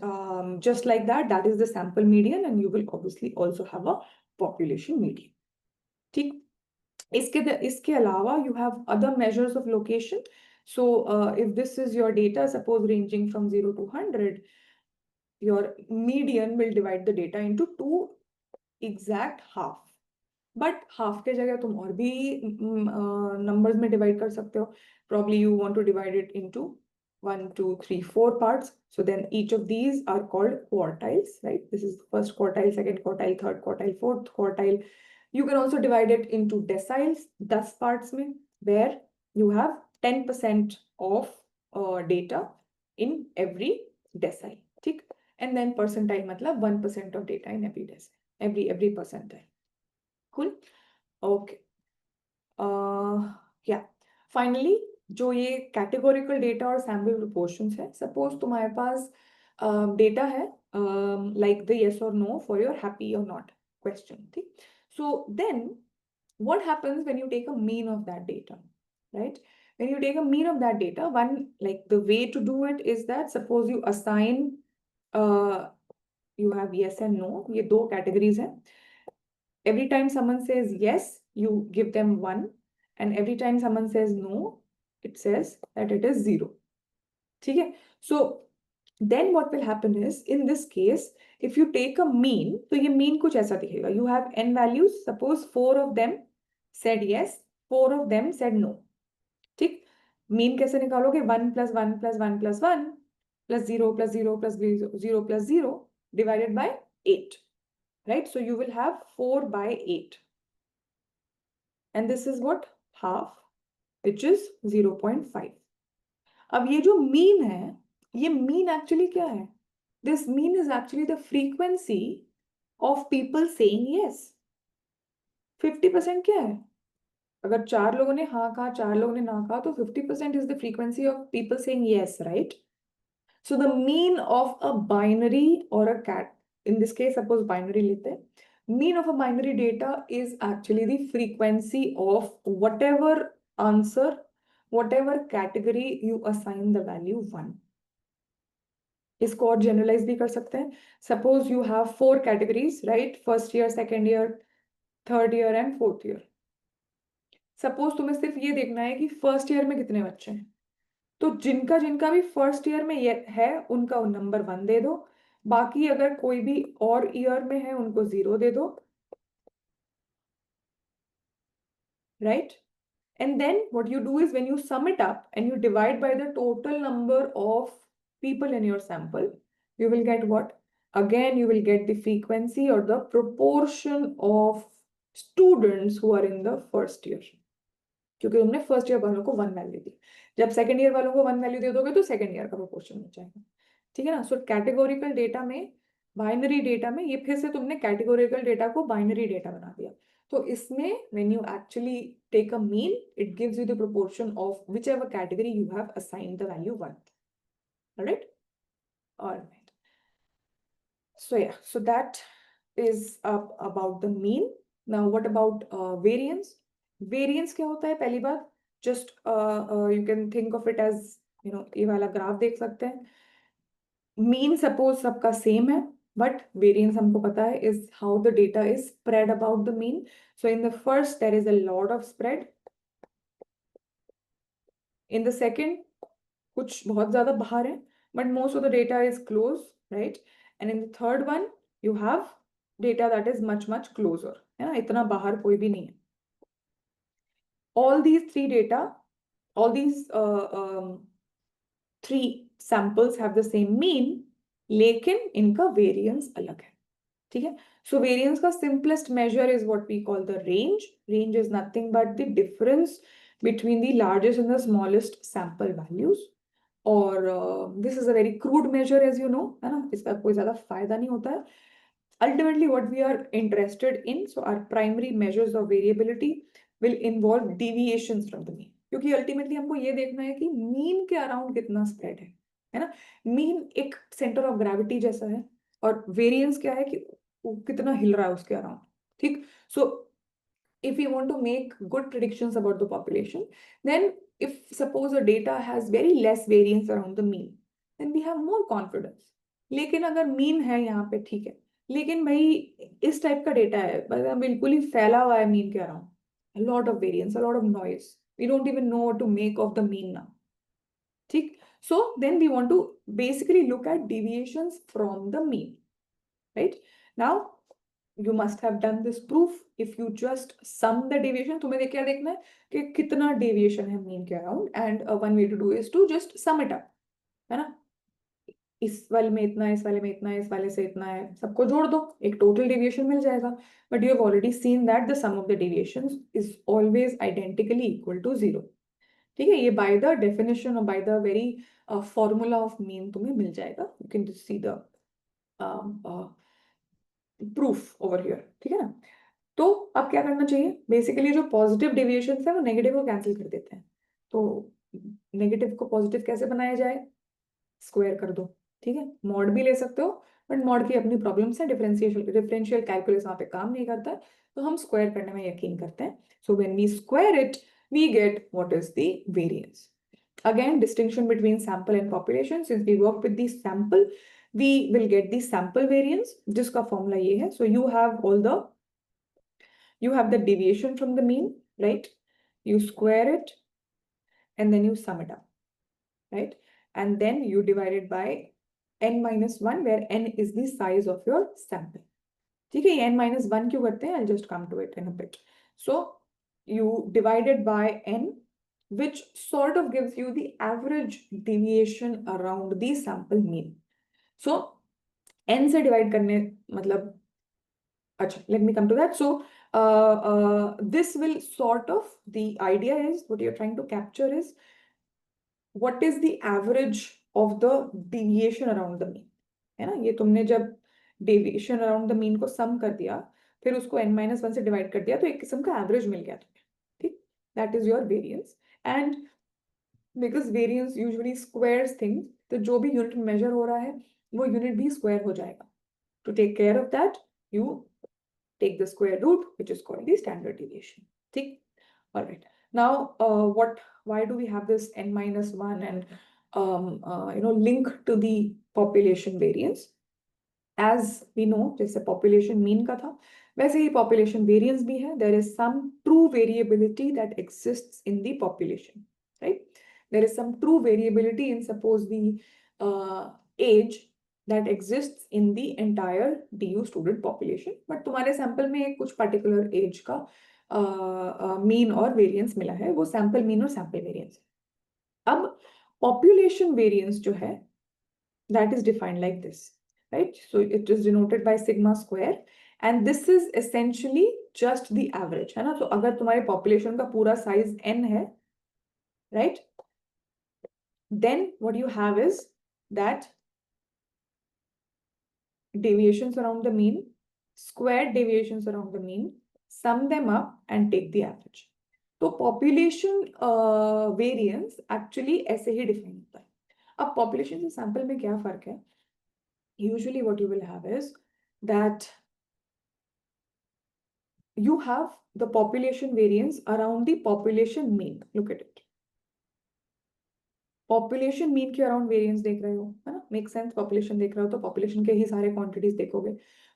just like that, that is the sample median, and you will obviously also have a population median. ठीक, इसके अलावा you have other measures of location. So if this is your data, suppose ranging from 0 to 100, your median will divide the data into two exact half. But half के जगह तुम और भी numbers में divide कर सकते हो। Probably you want to divide it into 1 2 3 4 parts, so then each of these are called quartiles, right? This is first quartile, second quartile, third quartile, fourth quartile. You can also divide it into deciles, 10 parts में, where you have 10% of data in every decile, ठीक। and then percentile मतलब 1% of data in every decile, every percentile. Cool. Okay. Yeah. Finally, जो ये categorical data और sample proportions है, suppose तुम्हारे पास data है like the yes or no for your happy or not question, ठीक? So then, what happens when you take a mean of that data, right? When you take a mean of that data, the way to do it is that suppose you assign, you have yes and no, ये दो categories हैं. Every time someone says yes, you give them 1, and every time someone says no, it says that it is 0. Okay? So then what will happen is, in this case, if you take a mean, so ये mean कुछ ऐसा दिखेगा. You have n values, suppose 4 of them said yes, 4 of them said no. ठीक? Mean कैसे निकालोगे? 1 plus 1 plus 1 plus 1 plus 0 plus 0 plus 0 plus 0 divided by 8. Right? So you will have 4 by 8. And this is what? Half, which is 0.5. अब ये जो mean है, ये mean actually क्या है? This mean is actually the frequency of people saying yes. 50% क्या है? अगर 4 लोगों ने हाँ कहा, 4 लोगों ने ना कहा, तो 50% is the frequency of people saying yes, right? So the mean of a binary or a cat, in this case, suppose binary लेते हैं, mean of a binary data is actually the frequency of whatever answer, whatever category you assign the value 1. इसको और generalize भी कर सकते हैं. Suppose you have 4 categories, right? First year, second year, third year and fourth year. Suppose तुम्हें सिर्फ ये देखना है कि फर्स्ट ईयर में कितने बच्चे हैं, तो जिनका जिनका भी फर्स्ट ईयर में ये है उनका नंबर 1 दे दो, बाकी अगर कोई भी और ईयर में है उनको 0 दे दो, right? And then what you do is when you sum it up and you divide by the total number of people in your sample, you will get what? Again, you will get the frequency or the proportion of students who are in the first year. क्योंकि तुमने first year वालों को 1 value दी, जब second year वालों को 1 value दे दोगे तो सेकंड ईयर का प्रोपोर्शन मिल जाएगा, ठीक है ना। सो कैटेगोरिकल डेटा में, बाइनरी डेटा में, ये फिर से तुमने कैटेगोरिकल डेटा को बाइनरी डेटा बना दिया। तो इसमें when you actually take a mean, it gives you the proportion of whichever category you have assigned the value 1, right? Alright, so yeah, so that is about the mean. Now what about variance? Variance क्या होता है? पहली बात, just you can think of it as, you know, ये वाला graph देख सकते हैं. Mean suppose सबका same है, but variance हमको पता है is how the data is spread about the mean. So in the first there is a lot of spread. In the second कुछ बहुत ज़्यादा बाहर है, but most of the data is close, right? And in the third one you have data that is much closer, है ना, इतना बाहर कोई भी नहीं है. All these three data, all these three samples have the same mean, लेकिन इनका variance अलग है, ठीक है. So variance का simplest measure is what we call the range. Range is nothing but the difference between the largest and the smallest sample values. और this is a very crude measure as you know, है ना, इसका कोई ज्यादा फायदा नहीं होता है. Ultimately, what we are interested in, so our primary measures of variability will involve deviations from the mean. क्योंकि अल्टीमेटली हमको ये देखना है कि मीन के अराउंड कितना स्प्रेड है ना. मीन एक सेंटर ऑफ ग्रेविटी जैसा है, और वेरिएंस क्या है कि वो कितना हिल रहा है उसके अराउंड. ठीक. सो if we want to make good predictions about the population, then if suppose a data has very less variance around the mean, then we have more confidence. लेकिन अगर मीन है यहाँ पे, ठीक है, लेकिन भाई इस टाइप का डेटा है, मतलब बिल्कुल ही फैला हुआ है मीन के around, a lot of variance, a lot of noise, we don't even know what to make of the mean now. ठीक. So then we want to basically look at deviations from the mean, right? Now you must have done this proof. If you just sum the deviation, तुम्हें क्या देखना है कि कितना deviation है mean के around, and one way to do is to just sum it up, है ना. इस वाले में इतना है, इस वाले में इतना है, इस वाले से इतना है, सबको जोड़ दो, एक टोटल डेविएशन मिल जाएगा. But you have already seen that the sum of the deviations is always identically equal to 0. ठीक है, ये बाय द डेफिनेशन और by the very formula of mean तुम्हें मिल जाएगा. You can just see the proof over here. ठीक है ना. तो अब क्या करना चाहिए, बेसिकली जो पॉजिटिव डेविएशंस है वो नेगेटिव को कैंसिल कर देते हैं. तो नेगेटिव को पॉजिटिव कैसे बनाया जाए, स्क्वायर कर दो. ठीक है, मॉड भी ले सकते हो, बट मॉड की अपनी प्रॉब्लम्स है, डिफरेंशियल कैलकुलस वहां पे काम नहीं करता है, तो हम स्क्वायर करने में यकीन करते हैं. So when we square it we get what is the variance. Again, distinction between sample and population. Since we work with the sample, we will get the sample variance, जिसका फॉर्मूला ये है. So you have the deviation from the mean, right? You square it and then you sum it up, right? And then you divide it by n minus 1, where n is the size of your sample. ठीक है, n minus 1 क्यों करते हैं? I'll just come to it in a bit. So you divide it by n, which sort of gives you the average deviation around the sample mean. So n से divide करने मतलब, अच्छा, let me come to that. So this will sort of, the idea is, what you're trying to capture is what is the average of the deviation around the mean, है ना. ये तुमने जब deviation around the mean को sum कर दिया, फिर उसको n minus 1 से divide कर दिया, तो एक किस्म का average मिल गया तुम्हें. ठीक, that is your variance. And because variance usually squares things, तो जो भी unit measure हो रहा है वो unit भी square हो जाएगा. To take care of that, you take the square root, which is called the standard deviation. ठीक. All right. Now, why do we have this n minus 1 and link to the population variance? As we know, जैसे population mean का था, वैसे ही population variance भी है. There is some true variability that exists in the population, right? There is some true variability in, suppose, the age that exists in the entire DU student population. But तुम्हारे sample में कुछ particular age का mean और variance मिला है, वो sample mean और sample variance. अब पॉपुलेशन वेरिएंस जो है, that is defined like this, right. So it is denoted by sigma square, and this is essentially just the average, है ना. तो अगर तुम्हारे पॉपुलेशन का पूरा साइज n है, right, then what you have is that deviations around the mean, squared deviations around the mean, sum them up and take the average. तो population variance actually ऐसे ही डिफाइन होता है. अब पॉपुलेशन से sample में क्या फर्क है? Usually what you will have is that you have the population variance around the population mean. Look at it. Population mean के अराउंड वेरिएंस देख रहे हो, है ना. Make sense. पॉपुलेशन देख रहे हो तो पॉपुलेशन के ही सारे क्वांटिटीज देखोगे,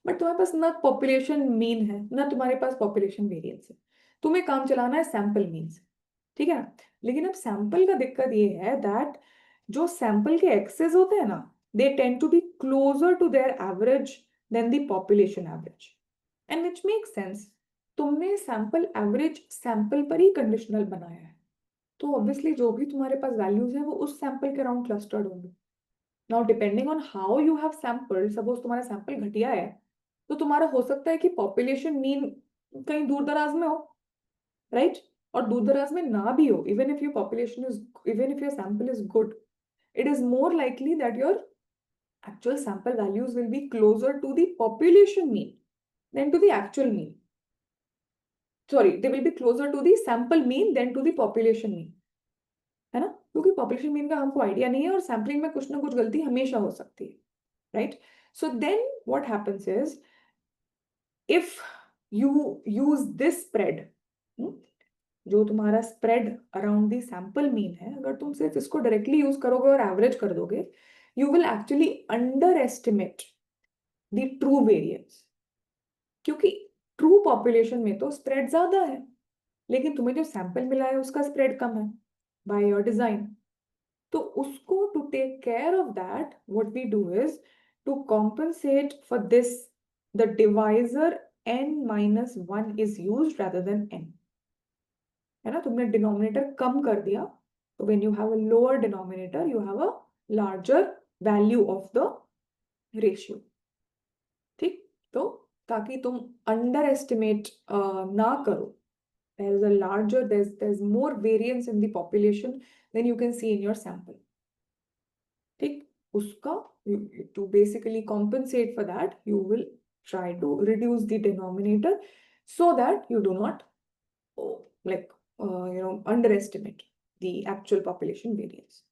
बट तुम्हारे पास ना पॉपुलेशन मीन है ना तुम्हारे पास पॉपुलेशन वेरिएंस है. तुम्हें काम चलाना है सैंपल मीन से, ठीक है ना. लेकिन अब सैंपल का दिक्कत ये है दैट जो सैंपल के एक्सेस होते हैं ना, they tend to be closer to their average than the population average, and which make sense. तुमने सैंपल एवरेज सैंपल पर ही कंडीशनल बनाया है, तो ऑब्वियसली जो भी तुम्हारे पास वैल्यूज है वो उस सैंपल के अराउंड क्लस्टर्ड होंगे. Now depending on how you have sample, suppose तुम्हारा सैंपल घटिया है, तो तुम्हारा हो सकता है कि पॉपुलेशन मीन कहीं दूर दराज में हो, राइट. और दूर दराज में ना भी हो, even if your sample is good, it is more likely that your actual sample values will be closer to the population mean than to the actual mean. Sorry, they will be closer to the sample mean than to the population mean. है ना? क्योंकि population mean का हमको idea नहीं है और sampling में कुछ ना कुछ गलती हमेशा हो सकती है, right? So then what happens is, if you use this spread, जो तुम्हारा spread around the sample mean है, अगर तुम सिर्फ इसको directly use करोगे और average कर दोगे, you will actually underestimate the true variance. क्योंकि true population में तो spread ज्यादा है, लेकिन तुम्हें जो sample मिला है उसका spread कम है by your design. तो उसको to take care of that, what we do is to compensate for this, the divisor n-1 is used rather than n. है ना, तुमने डिनोमिनेटर कम कर दिया, तो when you have a lower denominator you have a larger value of the ratio. ठीक, तो ताकि तुम अंडर एस्टिमेट ना करो, there is a larger, there's more variance in the population than you can see in your sample. ठीक, उसका to basically compensate for that, you will try to reduce the denominator so that you do not like underestimate the actual population variance.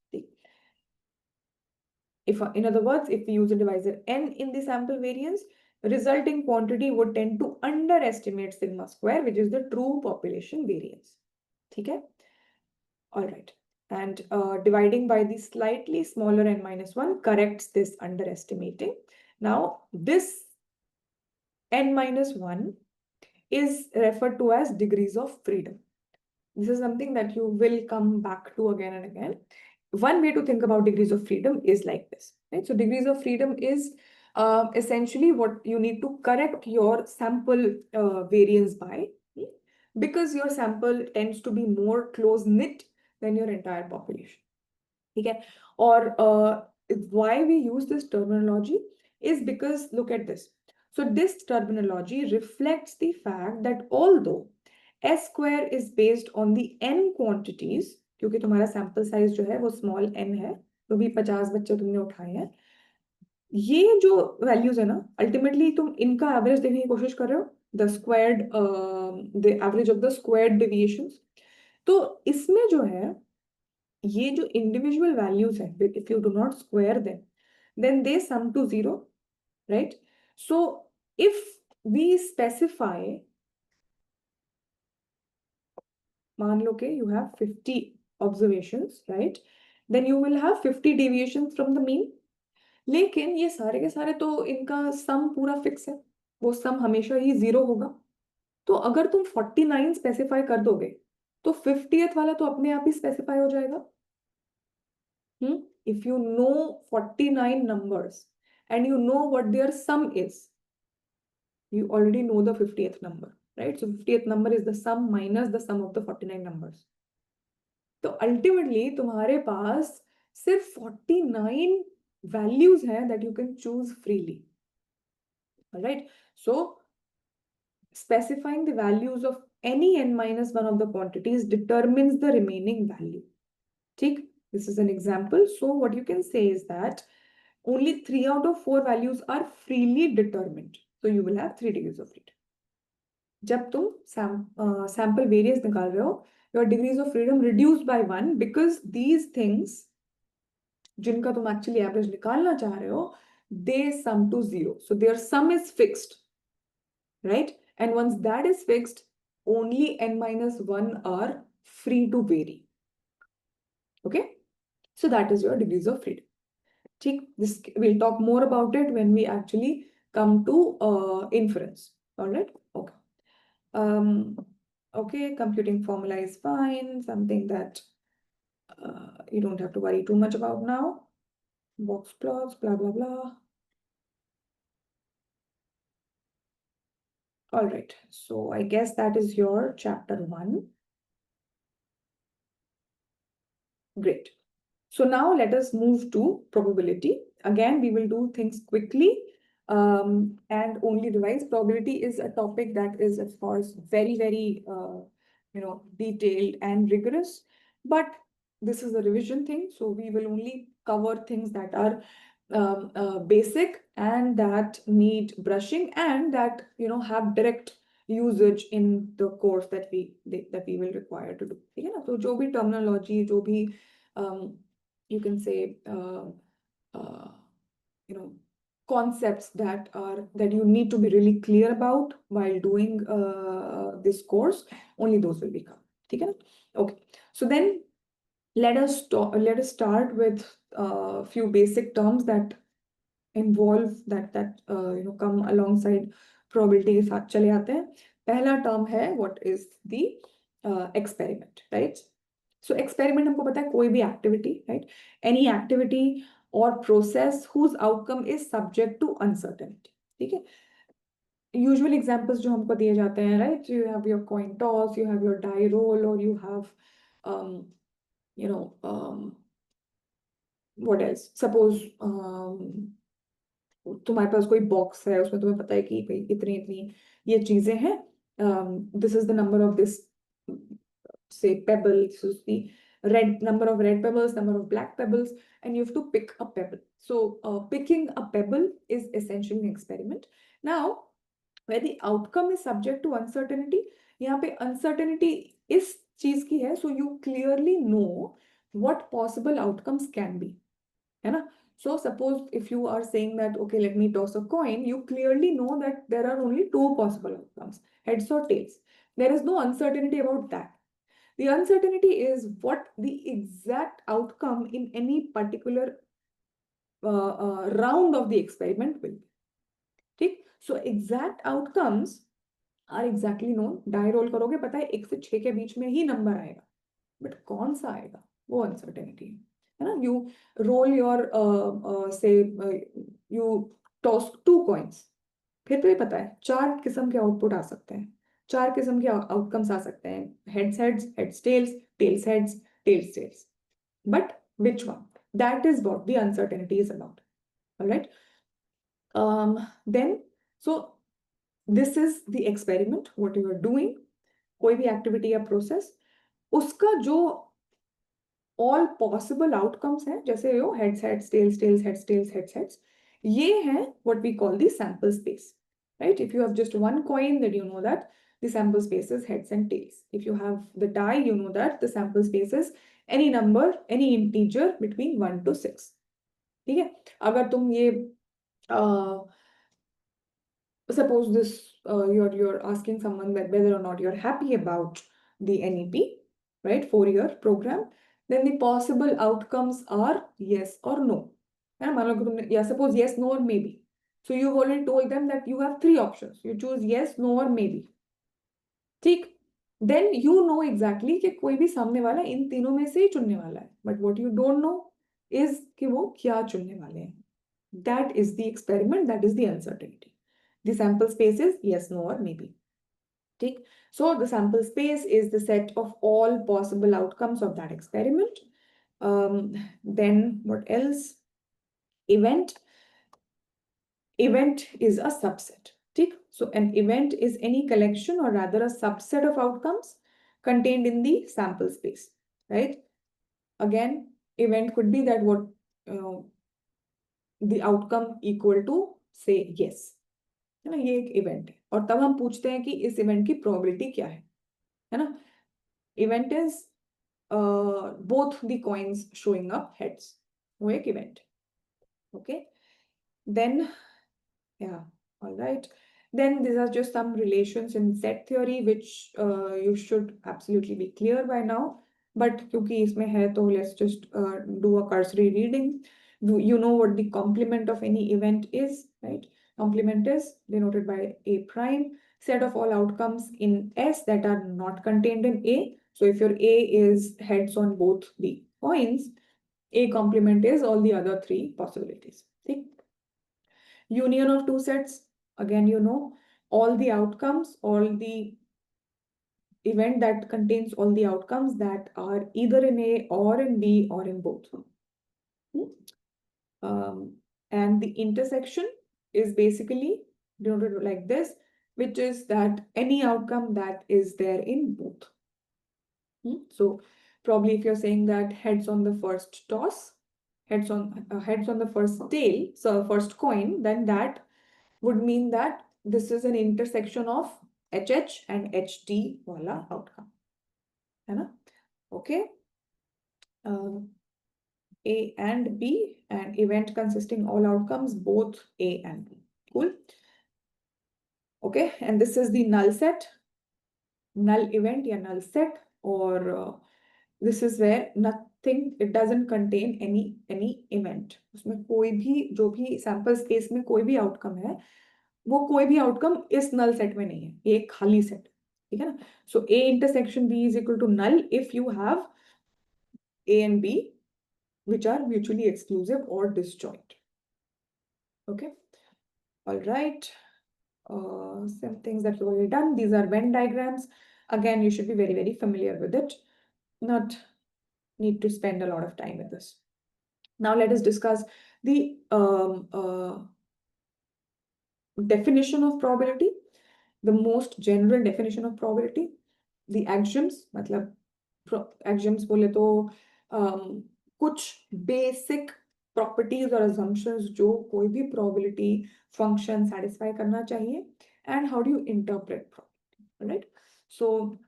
If, in other words, if we use a divisor n in the sample variance, resulting quantity would tend to underestimate sigma square, which is the true population variance. Okay? All right. And dividing by the slightly smaller n-1 corrects this underestimating. Now, this n-1 is referred to as degrees of freedom. This is something that you will come back to again and again. One way to think about degrees of freedom is like this, right? So degrees of freedom is essentially what you need to correct your sample variance by, because your sample tends to be more close-knit than your entire population. Okay? Or why we use this terminology is because, look at this. So this terminology reflects the fact that although S square is based on the n quantities, क्योंकि तुम्हारा sample size जो है वो small n है, तो भी 50 बच्चे तुमने उठाए हैं, ये जो values है ना, ultimately तुम इनका average देखने की कोशिश कर रहे हो, the average of the squared deviations. तो इसमें जो है, ये जो individual values है, if you do not square them, then they sum to 0, right? So if we specify, मान लो के you have 50 observations, right? Then you will have 50 deviations from the mean. लेकिन ये सारे के सारे तो इनका सम पूरा फिक्स है, वो सम हमेशा ही 0 होगा. तो अगर तुम 49 स्पेसिफाई कर दोगे तो 50th वाला तो अपने आप ही स्पेसिफाई हो जाएगा. If you know 49 numbers and you know what their sum is, you already know the 50th number, right? So 50th number is the sum minus the sum of the 49 numbers. तो ultimately तुम्हारे पास सिर्फ 49 values हैं that you can choose freely. All right. So specifying the values of any n-1 of the quantities determines the remaining value. ठीक? This is an example. So what you can say is that only 3 out of 4 values are freely determined. So you will have 3 degrees of freedom. जब तुम sample variance निकाल रहे हो, your degrees of freedom reduced by 1 because these things जिनका तुम actually average निकालना चाह रहे हो, they sum to 0. So their sum is fixed, right? And once that is fixed, only n-1 are free to vary. Okay? So that is your degrees of freedom. This we'll talk more about it when we actually come to inference. All right? Okay. Okay, computing formula is fine. Something that you don't have to worry too much about now. Box plots, blah, blah, blah. All right. So I guess that is your chapter 1. Great. So now let us move to probability. Again, we will do things quickly and only revise. Probability is a topic that is, of course, very, very detailed and rigorous. But this is a revision thing, so we will only cover things that are basic and that need brushing and that have direct usage in the course that we will require to do. ठीक है ना? तो जो भी terminology, जो भी you can say uh, concepts that you need to be really clear about while doing this course, only those will be covered. ठीक है ना? Okay. So then let us start with a few basic terms that involve that come alongside probability के साथ चले आते हैं. पहला term है what is the experiment, right? So experiment हमको पता है कोई भी activity, right? Any activity or process whose outcome is subject to uncertainty. ठीक है? Usual examples जो हमको दिए जाते हैं, right? You have your coin toss, you have your die roll, or you have what else? Suppose तुम्हारे पास कोई box है, उसमें तुम्हें पता है कि भाई इतनी इतनी ये चीजें हैं. This is the number of this, say, pebbles. This is the number of red pebbles, number of black pebbles, and you have to pick a pebble. So picking a pebble is essentially an experiment. Now, where the outcome is subject to uncertainty, यहाँ पे uncertainty इस चीज की है, so you clearly know what possible outcomes can be, है ना? So suppose if you are saying that, okay, let me toss a coin, you clearly know that there are only two possible outcomes, heads or tails. There is no uncertainty about that. The uncertainty is what the exact outcome in any particular round of the experiment will be. ठीक? So exact outcomes are exactly known. Die roll करोगे, पता है 1 से 6 के बीच में ही number आएगा, but कौन सा आएगा वो अनसर्टेनिटी है ना? You roll your say you toss 2 coins, फिर तो ये पता है 4 किस्म के आउटपुट आ सकते हैं, 4 किस्म के आउटकम्स आ सकते हैं, heads heads, heads tails, tails heads, tails tails, but which one? That is what the uncertainty is about. All right. Then so this is the experiment, what you are doing. कोई भी activity या process, उसका जो all possible outcomes हैं, जैसे यो heads heads, tails tails, heads tails, heads heads, ये है what we call the sample space, right? If you have just one coin, then you know that the sample space is heads and tails. If you have the die, you know that the sample space is any number, any integer between 1 to 6. ठीक है? अगर तुम ये suppose this you're asking someone that whether or not you're happy about the NEP, right, 4-year program, then the possible outcomes are yes or no. And मान लो कि तुमने, yeah, suppose yes, no, or maybe. So you've already told them that you have 3 options. You choose yes, no, or maybe. ठीक? Then you know exactly कि कोई भी सामने वाला इन तीनों में से ही चुनने वाला है. But what you don't know is कि वो क्या चुनने वाले हैं. That is the experiment. That is the uncertainty. The sample space is yes, no, or maybe. ठीक? So the sample space is the set of all possible outcomes of that experiment. Then what else? Event. Event is a subset. ठीक? So an event is any collection or rather a subset of outcomes contained in the sample space, right? Again, event could be that what the outcome equal to say yes, है ना? ये एक event है, और तब हम पूछते हैं कि इस इवेंट की प्रोबेबिलिटी क्या है ना? Event is both the coins showing up heads, वो एक event. Okay, then yeah, all right. Then these are just some relations in set theory which you should absolutely be clear by now. But क्योंकि इसमें है तो let's just do a cursory reading. You know what the complement of any event is, right? Complement is denoted by A prime, set of all outcomes in S that are not contained in A. So if your A is heads on both the coins, A complement is all the other 3 possibilities. ठीक? Union of 2 sets, again, you know, all the outcomes, all the event that contains all the outcomes that are either in A or in B or in both. And the intersection is basically denoted like this, which is that any outcome that is there in both. So probably if you're saying that heads on the first toss, heads on the first tail, so first coin, then that would mean that this is an intersection of HH and HT वाला outcome, है ना? Okay. A and B, and event consisting all outcomes, both A and B. Cool. Okay, and this is the null set, null event या null set, or this is where nothing, it doesn't contain any event. उसमें कोई भी जो भी sample space में कोई भी outcome है, वो कोई भी outcome इस null set में नहीं है, ये एक खाली set, ठीक है ना? So A intersection B is equal to null if you have A and B which are mutually exclusive or disjoint. Okay, all right. Some things that you've already done. These are Venn diagrams. Again, you should be very, very familiar with it. Not need to spend a lot of time with this. Now let us discuss the definition of probability, the most general definition of probability. The axioms, मतलब axioms बोले तो कुछ basic properties और assumptions जो कोई भी probability function satisfy करना चाहिए, and how do you interpret probability, right? So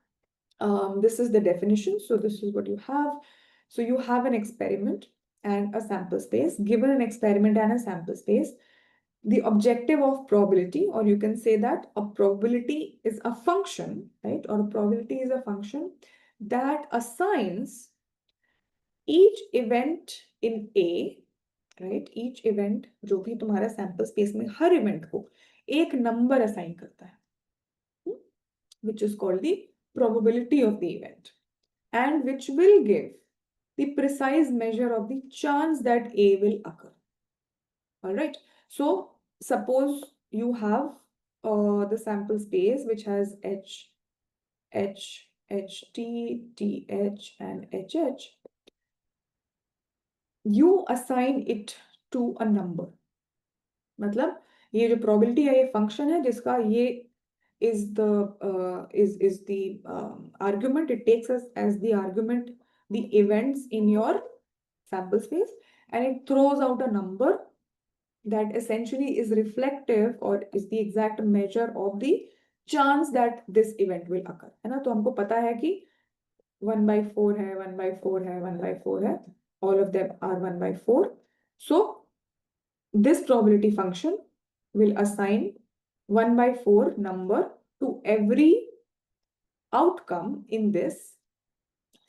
this is the definition. So this is what you have. So you have an experiment and a sample space. Given an experiment and a sample space, the objective of probability, or you can say that a probability is a function, right? Or a probability is a function that assigns each event in A, right? Each event जो भी तुम्हारा sample space में हर event को एक number assign करता है, which is called the probability of the event, and which will give the precise measure of the chance that A will occur. All right. So suppose you have the sample space which has H, T, TH, and HH. You assign it to a number. मतलब ये जो probability है ये function है जिसका ये is the argument. It takes us as the argument the events in your sample space, and it throws out a number that essentially is reflective or is the exact measure of the chance that this event will occur, है ना? तो हमको पता है कि 1/4 है, 1/4 है, 1/4 है, all of them are 1/4. So this probability function will assign 1/4 number to every outcome in this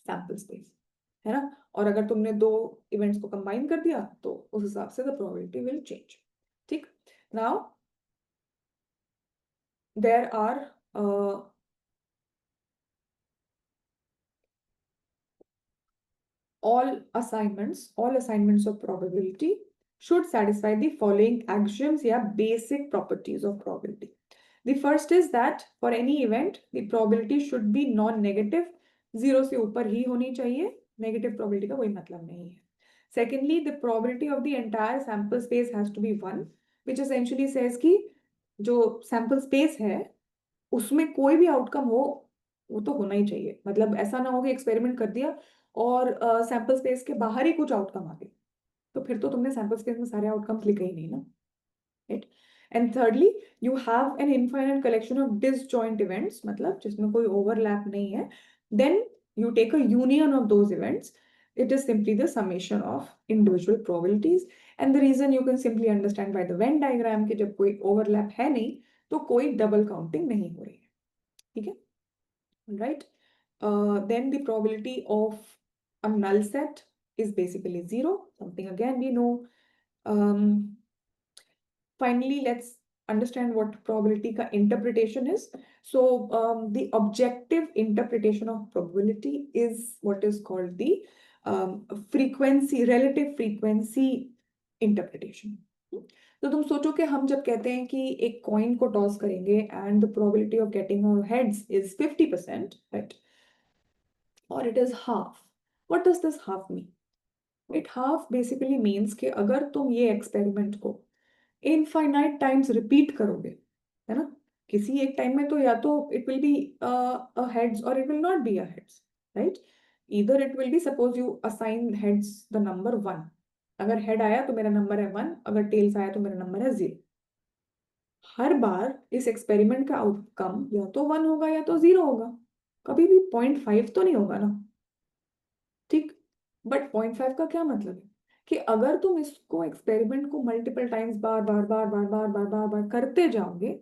sample space, है ना? और अगर तुमने दो इवेंट्स को कंबाइन कर दिया तो उस हिसाब से द प्रोबेबिलिटी विल चेंज. ठीक. Now there are all assignments of probability should satisfy the following axioms या basic properties of probability. The first is that for any event the probability should be non-negative, 0 से ऊपर ही होनी चाहिए, negative probability का कोई मतलब नहीं है. Secondly, the probability of the entire sample space has to be 1, which essentially says कि जो sample space है उसमें कोई भी outcome हो वो तो होना ही चाहिए. मतलब ऐसा ना हो कि experiment कर दिया और सैंपल स्पेस के बाहर ही कुछ आउटकम आ गए, तो फिर तो तुमने सैंपल स्पेस में सारे आउटकम्स लिखे ही नहीं ना, right? And thirdly, you have an infinite collection of disjoint events, मतलब जिसमें कोई ओवरलैप नहीं है, then you take a union of those events. It is simply the summation of individual probabilities, and the reason you can simply understand by the Venn diagram कि जब कोई overlap है नहीं तो कोई double counting नहीं हो रही है, ठीक है? Right? Then the probability of a null set is basically 0, something again we know. Finally, let's understand what probability ka interpretation is. So the objective interpretation of probability is what is called the relative frequency interpretation. तो तुम सोचो कि हम जब कहते हैं कि एक कॉइन को टॉस करेंगे and the probability of getting heads is 50%, right? Or it is half. What does this half mean? It half basically means कि अगर तुम ये एक्सपेरिमेंट को इनफाइनाइट टाइम्स रिपीट करोगे, है ना, किसी एक टाइम में तो या तो it will be a heads और it will not be a heads, right? Either it will be, suppose you assign heads the number 1, अगर हेड आया तो मेरा नंबर है 1, अगर टेल्स आया तो मेरा नंबर है 0। हर बार इस एक्सपेरिमेंट का आउटकम या तो 1 होगा या तो 0 होगा, कभी भी 0.5 तो नहीं होगा ना, ठीक। बट 0.5 का क्या मतलब है कि अगर तुम इसको एक्सपेरिमेंट को मल्टीपल टाइम्स बार बार बार बार बार बार बार बार करते जाओगे,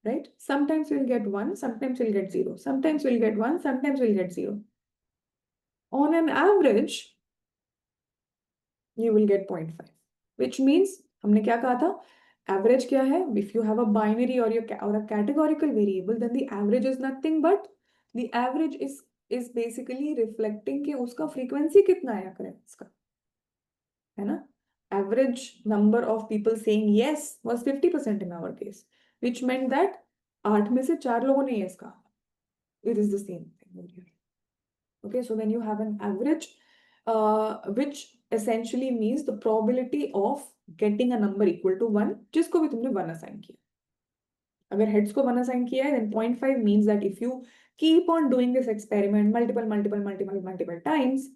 right, sometimes will get 1, sometimes will get 0, sometimes will get 1, sometimes will get 0, on an average you will get 0.5, which means हमने क्या कहा था, average क्या है, if you have a binary or a categorical variable, then the average is nothing but the average is basically reflecting कि उसका frequency कितना आया करे इसका, है ना। average number of people saying yes was 50% in our case, which meant that 8 में से 4 लोगों ने yes कहा, it is the same thing over here. Okay, so when you have an average, which essentially means the probability of getting a number equal to 1, जिसको भी तुमने 1 assign किया, अगर heads को 1 assign किया है, then 0.5 means that if you keep on doing this experiment multiple times,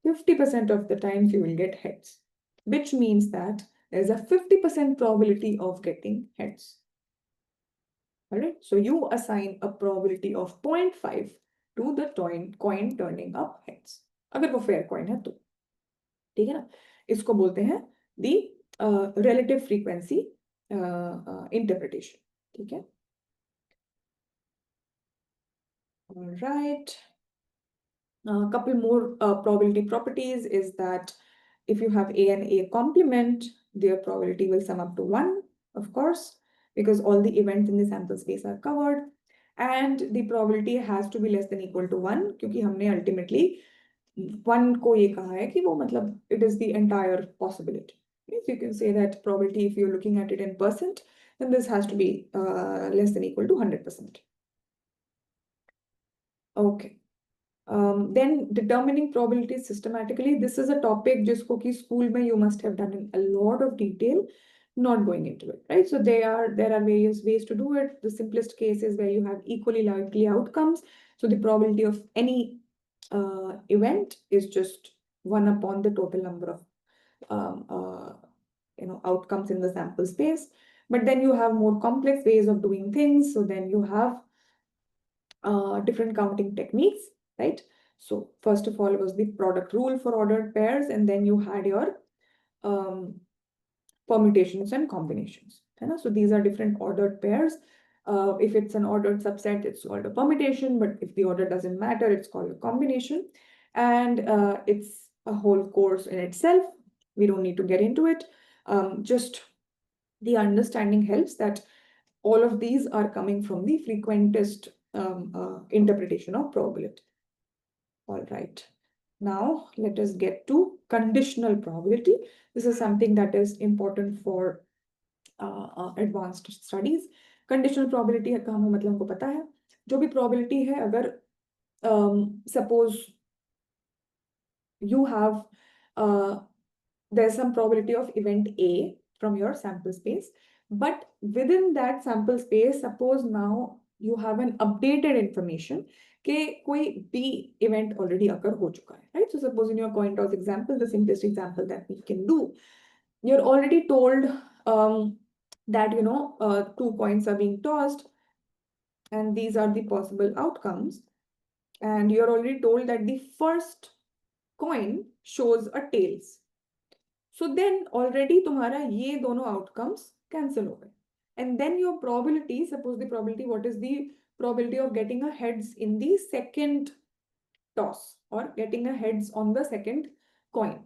50% of the times you will get heads, which means that there's a 50% probability of getting heads. Alright, so you assign a probability of 0.5 to the coin turning up heads, अगर वो fair coin है तो, ठीक है ना। इसको बोलते हैं the relative frequency interpretation, ठीक है। Alright, a couple more probability properties is that if you have A and A complement, their probability will sum up to 1, of course, because all the events in the sample space are covered, and the probability has to be less than equal to 1, क्योंकि हमने ultimately 1 को ये कहा है कि वो मतलब it is the entire possibility. Means you can say that probability, if you're looking at it in percent, then this has to be less than equal to 100%. Okay. Then determining probability systematically, this is a topic जिसको कि school में you must have done in a lot of detail, not going into it, right? So there are various ways to do it. The simplest case is where you have equally likely outcomes. So the probability of any event is just 1 upon the total number of outcomes in the sample space. But then you have more complex ways of doing things. So then you have different counting techniques, right? So first of all, it was the product rule for ordered pairs, and then you had your permutations and combinations. So these are different ordered pairs. If it's an ordered subset, it's called a permutation, but if the order doesn't matter, it's called a combination. And it's a whole course in itself. We don't need to get into it. Just the understanding helps that all of these are coming from the frequentist interpretation of probability. All right. Now let us get to conditional probability. This is something that is important for advanced studies. Conditional probability का हमें मतलब हमको पता है, जो भी probability है, अगर suppose you have there's some probability of event A from your sample space, but within that sample space, suppose now you have an updated information कि कोई B event already occur हो चुका है, right? So suppose in your coin toss example, the simplest example that we can do, you're already told that 2 coins are being tossed and these are the possible outcomes, and you're already told that the first coin shows a tails. So then already तुम्हारा ये दोनों outcomes cancel हो गए. And then your probability, suppose the probability, what is the probability of getting a heads in the second toss or getting a heads on the second coin,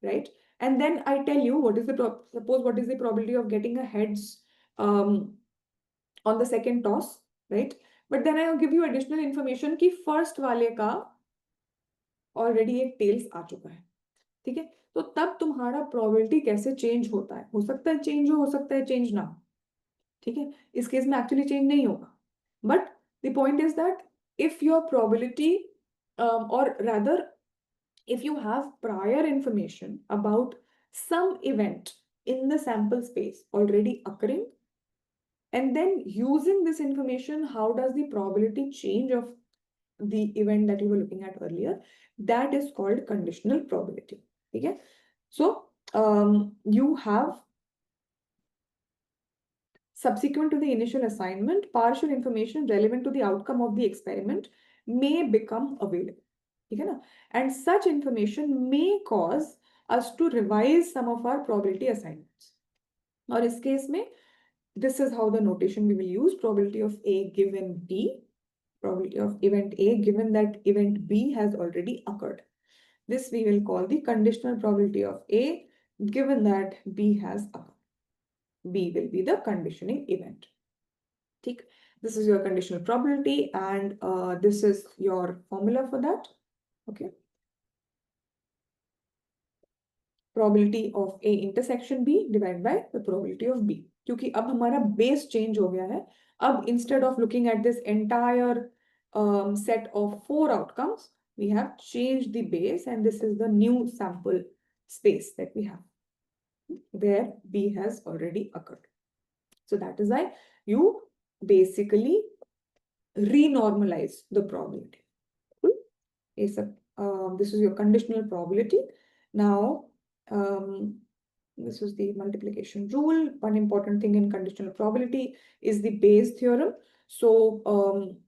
right? And then I tell you what is the suppose what is the probability of getting a heads on the second toss, right? But then I will give you additional information कि first वाले का already एक tails आ चुका है, ठीक है। तो तब तुम्हारा प्रोबेबिलिटी कैसे चेंज होता है, हो सकता है चेंज हो सकता है चेंज ना, ठीक है। इस केस में एक्चुअली चेंज नहीं होगा, but the point is that if your probability और rather if you have prior information about some event in the sample space already occurring, and then using this information, how does the probability change of the event that you were looking at earlier, that is called conditional probability, ठीक है। So you have, subsequent to the initial assignment, partial information relevant to the outcome of the experiment may become available. ठीक है ना? And such information may cause us to revise some of our probability assignments. और इस case में, this is how the notation we will use: probability of A given B, probability of event A given that event B has already occurred. This we will call the conditional probability of A given that B has occurred. B will be the conditioning event. ठीक? This is your conditional probability, and this is your formula for that. Okay. Probability of A intersection B divided by the probability of B. क्योंकि अब हमारा base change हो गया है. अब instead of looking at this entire set of 4 outcomes, we have changed the base, and this is the new sample space that we have where B has already occurred. So that is why you basically renormalize the probability. This is your conditional probability. Now, this is the multiplication rule. One important thing in conditional probability is the Bayes theorem. So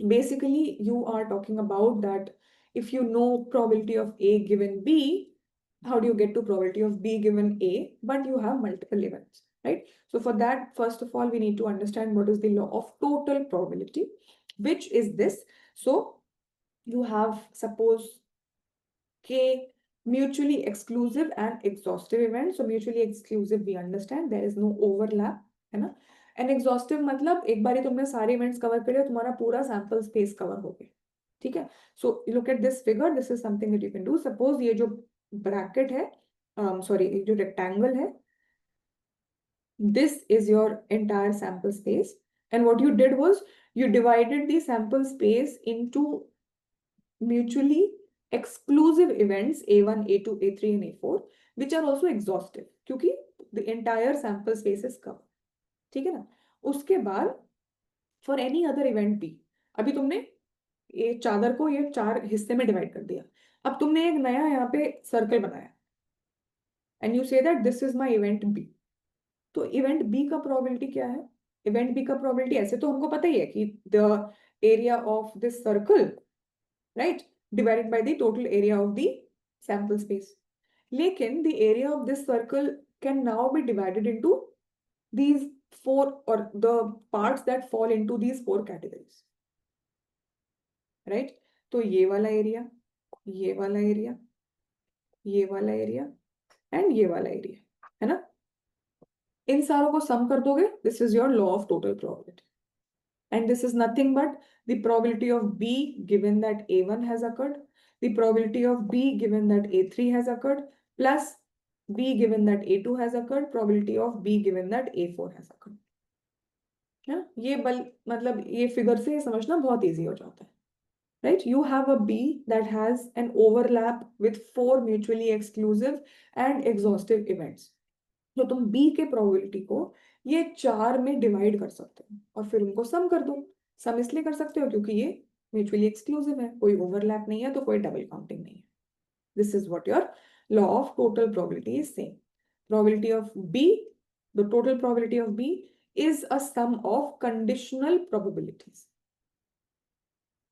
basically, you are talking about that if you know probability of A given B, how do you get to probability of B given A, but you have multiple events, right? So for that, first of all, we need to understand what is the law of total probability, which is this. So you have, suppose, K mutually exclusive and exhaustive events. So mutually exclusive, we understand there is no overlap, है ना? And exhaustive मतलब एक बारी तुमने सारे events cover कर लिया, तुम्हारा पूरा sample space cover हो गया, ठीक है? So look at this figure. This is something that you can do. Suppose ये जो bracket है, sorry, ये जो rectangle है, this is your entire sample space. And what you did was you divided the sample space into mutually exclusive events A1, A2, A3 and A4, which are also exhaustive क्योंकि the entire sample space is covered. ठीक है ना? उसके बाद for any other event B, अभी तुमने ये चादर को ये 4 हिस्से में डिवाइड कर दिया. अब तुमने एक नया यहाँ पे सर्कल बनाया and you say that this is my event B. तो event B का probability क्या है? Event B का probability ऐसे तो हमको पता ही है कि the area of this circle, right, divided by the total area of the sample space. Lekin the area of this circle can now be divided into these 4, or the parts that fall into these 4 categories, right? तो ये वाला area, ये वाला area, ये वाला area and ये वाला area, है ना? इन सारों को sum कर दोगे, this is your law of total probability. And this is nothing but the probability of B given that A1 has occurred, the probability of B given that A3 has occurred, plus B given that A2 has occurred, probability of B given that A4 has occurred. है? ये मतलब ये figure से समझना बहुत easy हो जाता है, right? You have a B that has an overlap with 4 mutually exclusive and exhaustive events. तो तुम B के probability को ये 4 में डिवाइड कर सकते हो और फिर उनको सम कर दो. सम इसलिए कर सकते हो क्योंकि ये म्यूचुअली एक्सक्लूसिव है, कोई ओवरलैप नहीं है, तो कोई डबल काउंटिंग नहीं है. This is what your law of total probability is saying. Probability of B, the total probability of B is a sum of conditional probabilities,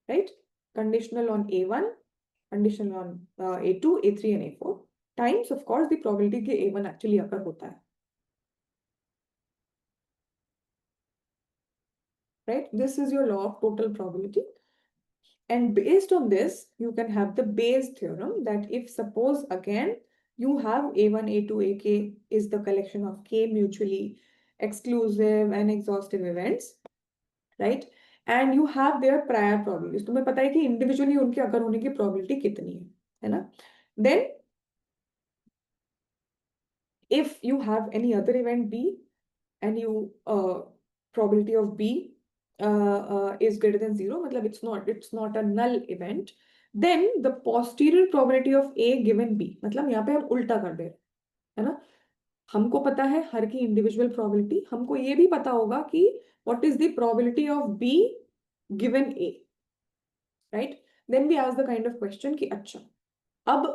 right? Conditional on A1, conditional on A2, A3 and A4 times, of course, the probability कि A1 actually occur होता है, right? This is your law of total probability. And based on this, you can have the Bayes theorem that if, suppose, again, you have A1, A2, AK is the collection of K mutually exclusive and exhaustive events, right? And you have their prior probabilities. तुम्हें पता है कि individually उनके अगर होने की probability कितनी है ना? Then, if you have any other event B and you probability of B is greater than 0, मतलब it's not a null event, then the posterior probability of A given B, मतलब यहाँ पे हम उल्टा कर दे रहे है ना? हमको पता है हर की इंडिविजुअल प्रोबेबिलिटी, हमको ये भी पता होगा कि what is the probability of B given A, right? Then we ask the kind of question कि अच्छा, अब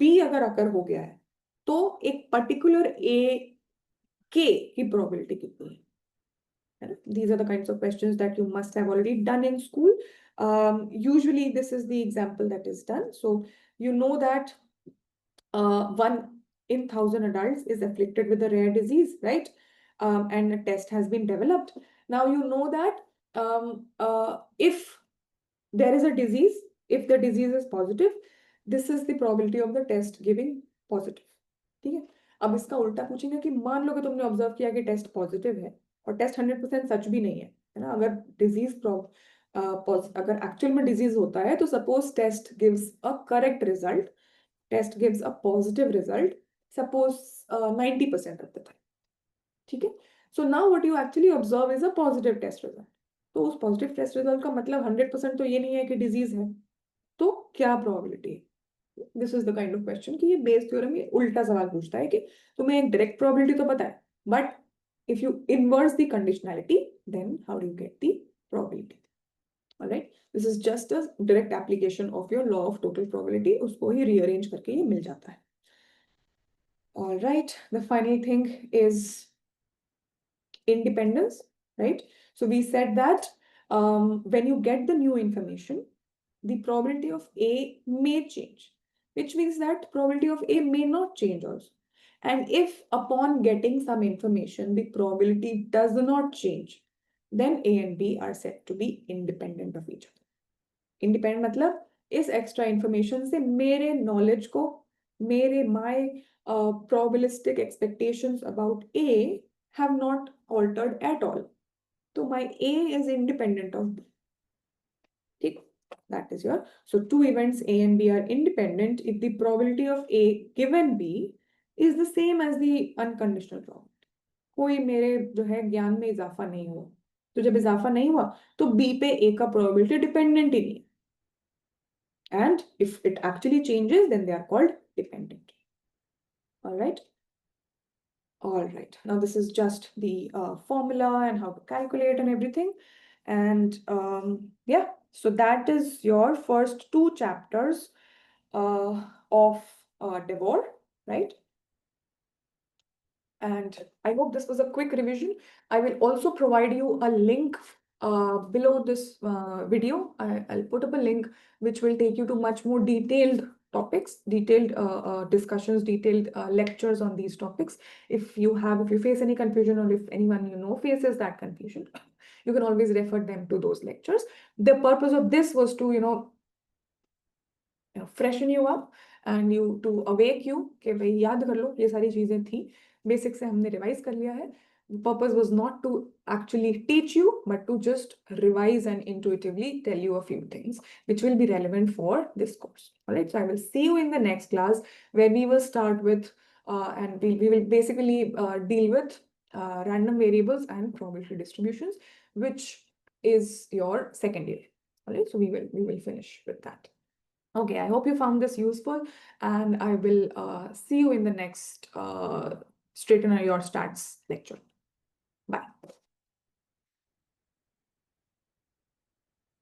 B अगर अकर हो गया है तो एक पर्टिकुलर ए के की प्रोबेबिलिटी कितनी है? These are the kinds of questions that you must have already done in school. Usually this is the example that is done. So you know that 1 in 1,000 adults is afflicted with a rare disease, right? And a test has been developed. Now you know that if there is a disease, if the disease is positive, this is the probability of the test giving positive. ठीक है? अब इसका उल्टा पूछेंगे कि मान लो कि तुमने ऑब्जर्व किया कि टेस्ट पॉजिटिव है और टेस्ट 100% सच भी नहीं है ना? अगर डिजीज अगर एक्चुअल में डिजीज होता है तो suppose test gives a correct result, test gives a positive result, suppose 90% of the time, ठीक है? So now what you actually observe is a positive test result. तो उस पॉजिटिव टेस्ट रिजल्ट का मतलब 100% तो ये नहीं है कि डिजीज है. तो क्या प्रोबेबिलिटी है? This is the kind of question कि ये बेस थ्योरम में उल्टा सवाल पूछता है कि तुम्हें एक डायरेक्ट प्रोबेबिलिटी तो पता है, but if you inverse the conditionality then how do you get the probability? Alright, this is just a direct application of your law of total probability. उसको ही रीअरेंज करके ये मिल जाता है. Alright, the final thing is independence, right? So we said that when you get the new information, the probability of A may change, which means that probability of A may not change also. And if upon getting some information, the probability does not change, then A and B are said to be independent of each other. Independent मतलब इस extra information से मेरे knowledge को, my probabilistic expectations about A have not altered at all. So my A is independent of B. Okay? That is your. So two events A and B are independent if the probability of A given B is the same as the unconditional probability. कोई मेरे जो है ज्ञान में इजाफा नहीं हुआ. तो जब इजाफा नहीं हुआ तो B पे A का probability डिपेंडेंट ही नहीं. And if it actually changes, then they are called dependent. All right. All right, now this is just the formula and how to calculate and everything. And yeah, so that is your first 2 chapters of Devor, right? And I hope this was a quick revision. I will also provide you a link below this video. I'll put up a link which will take you to much more detailed topics, detailed discussions, detailed lectures on these topics. If you face any confusion, or if anyone you know faces that confusion, you can always refer them to those lectures. The purpose of this was to freshen you up and to awake you कि भाई याद कर लो ये सारी चीजें थी, basic से हमने रिवाइज कर लिया है. Purpose was not to actually teach you, but to just revise and intuitively tell you a few things which will be relevant for this course. All right, so I will see you in the next class where we will start with and we will basically deal with random variables and probability distributions, which is your second year. All right, so we will finish with that. Okay, I hope you found this useful, and I will see you in the next Straighten Your Stats lecture.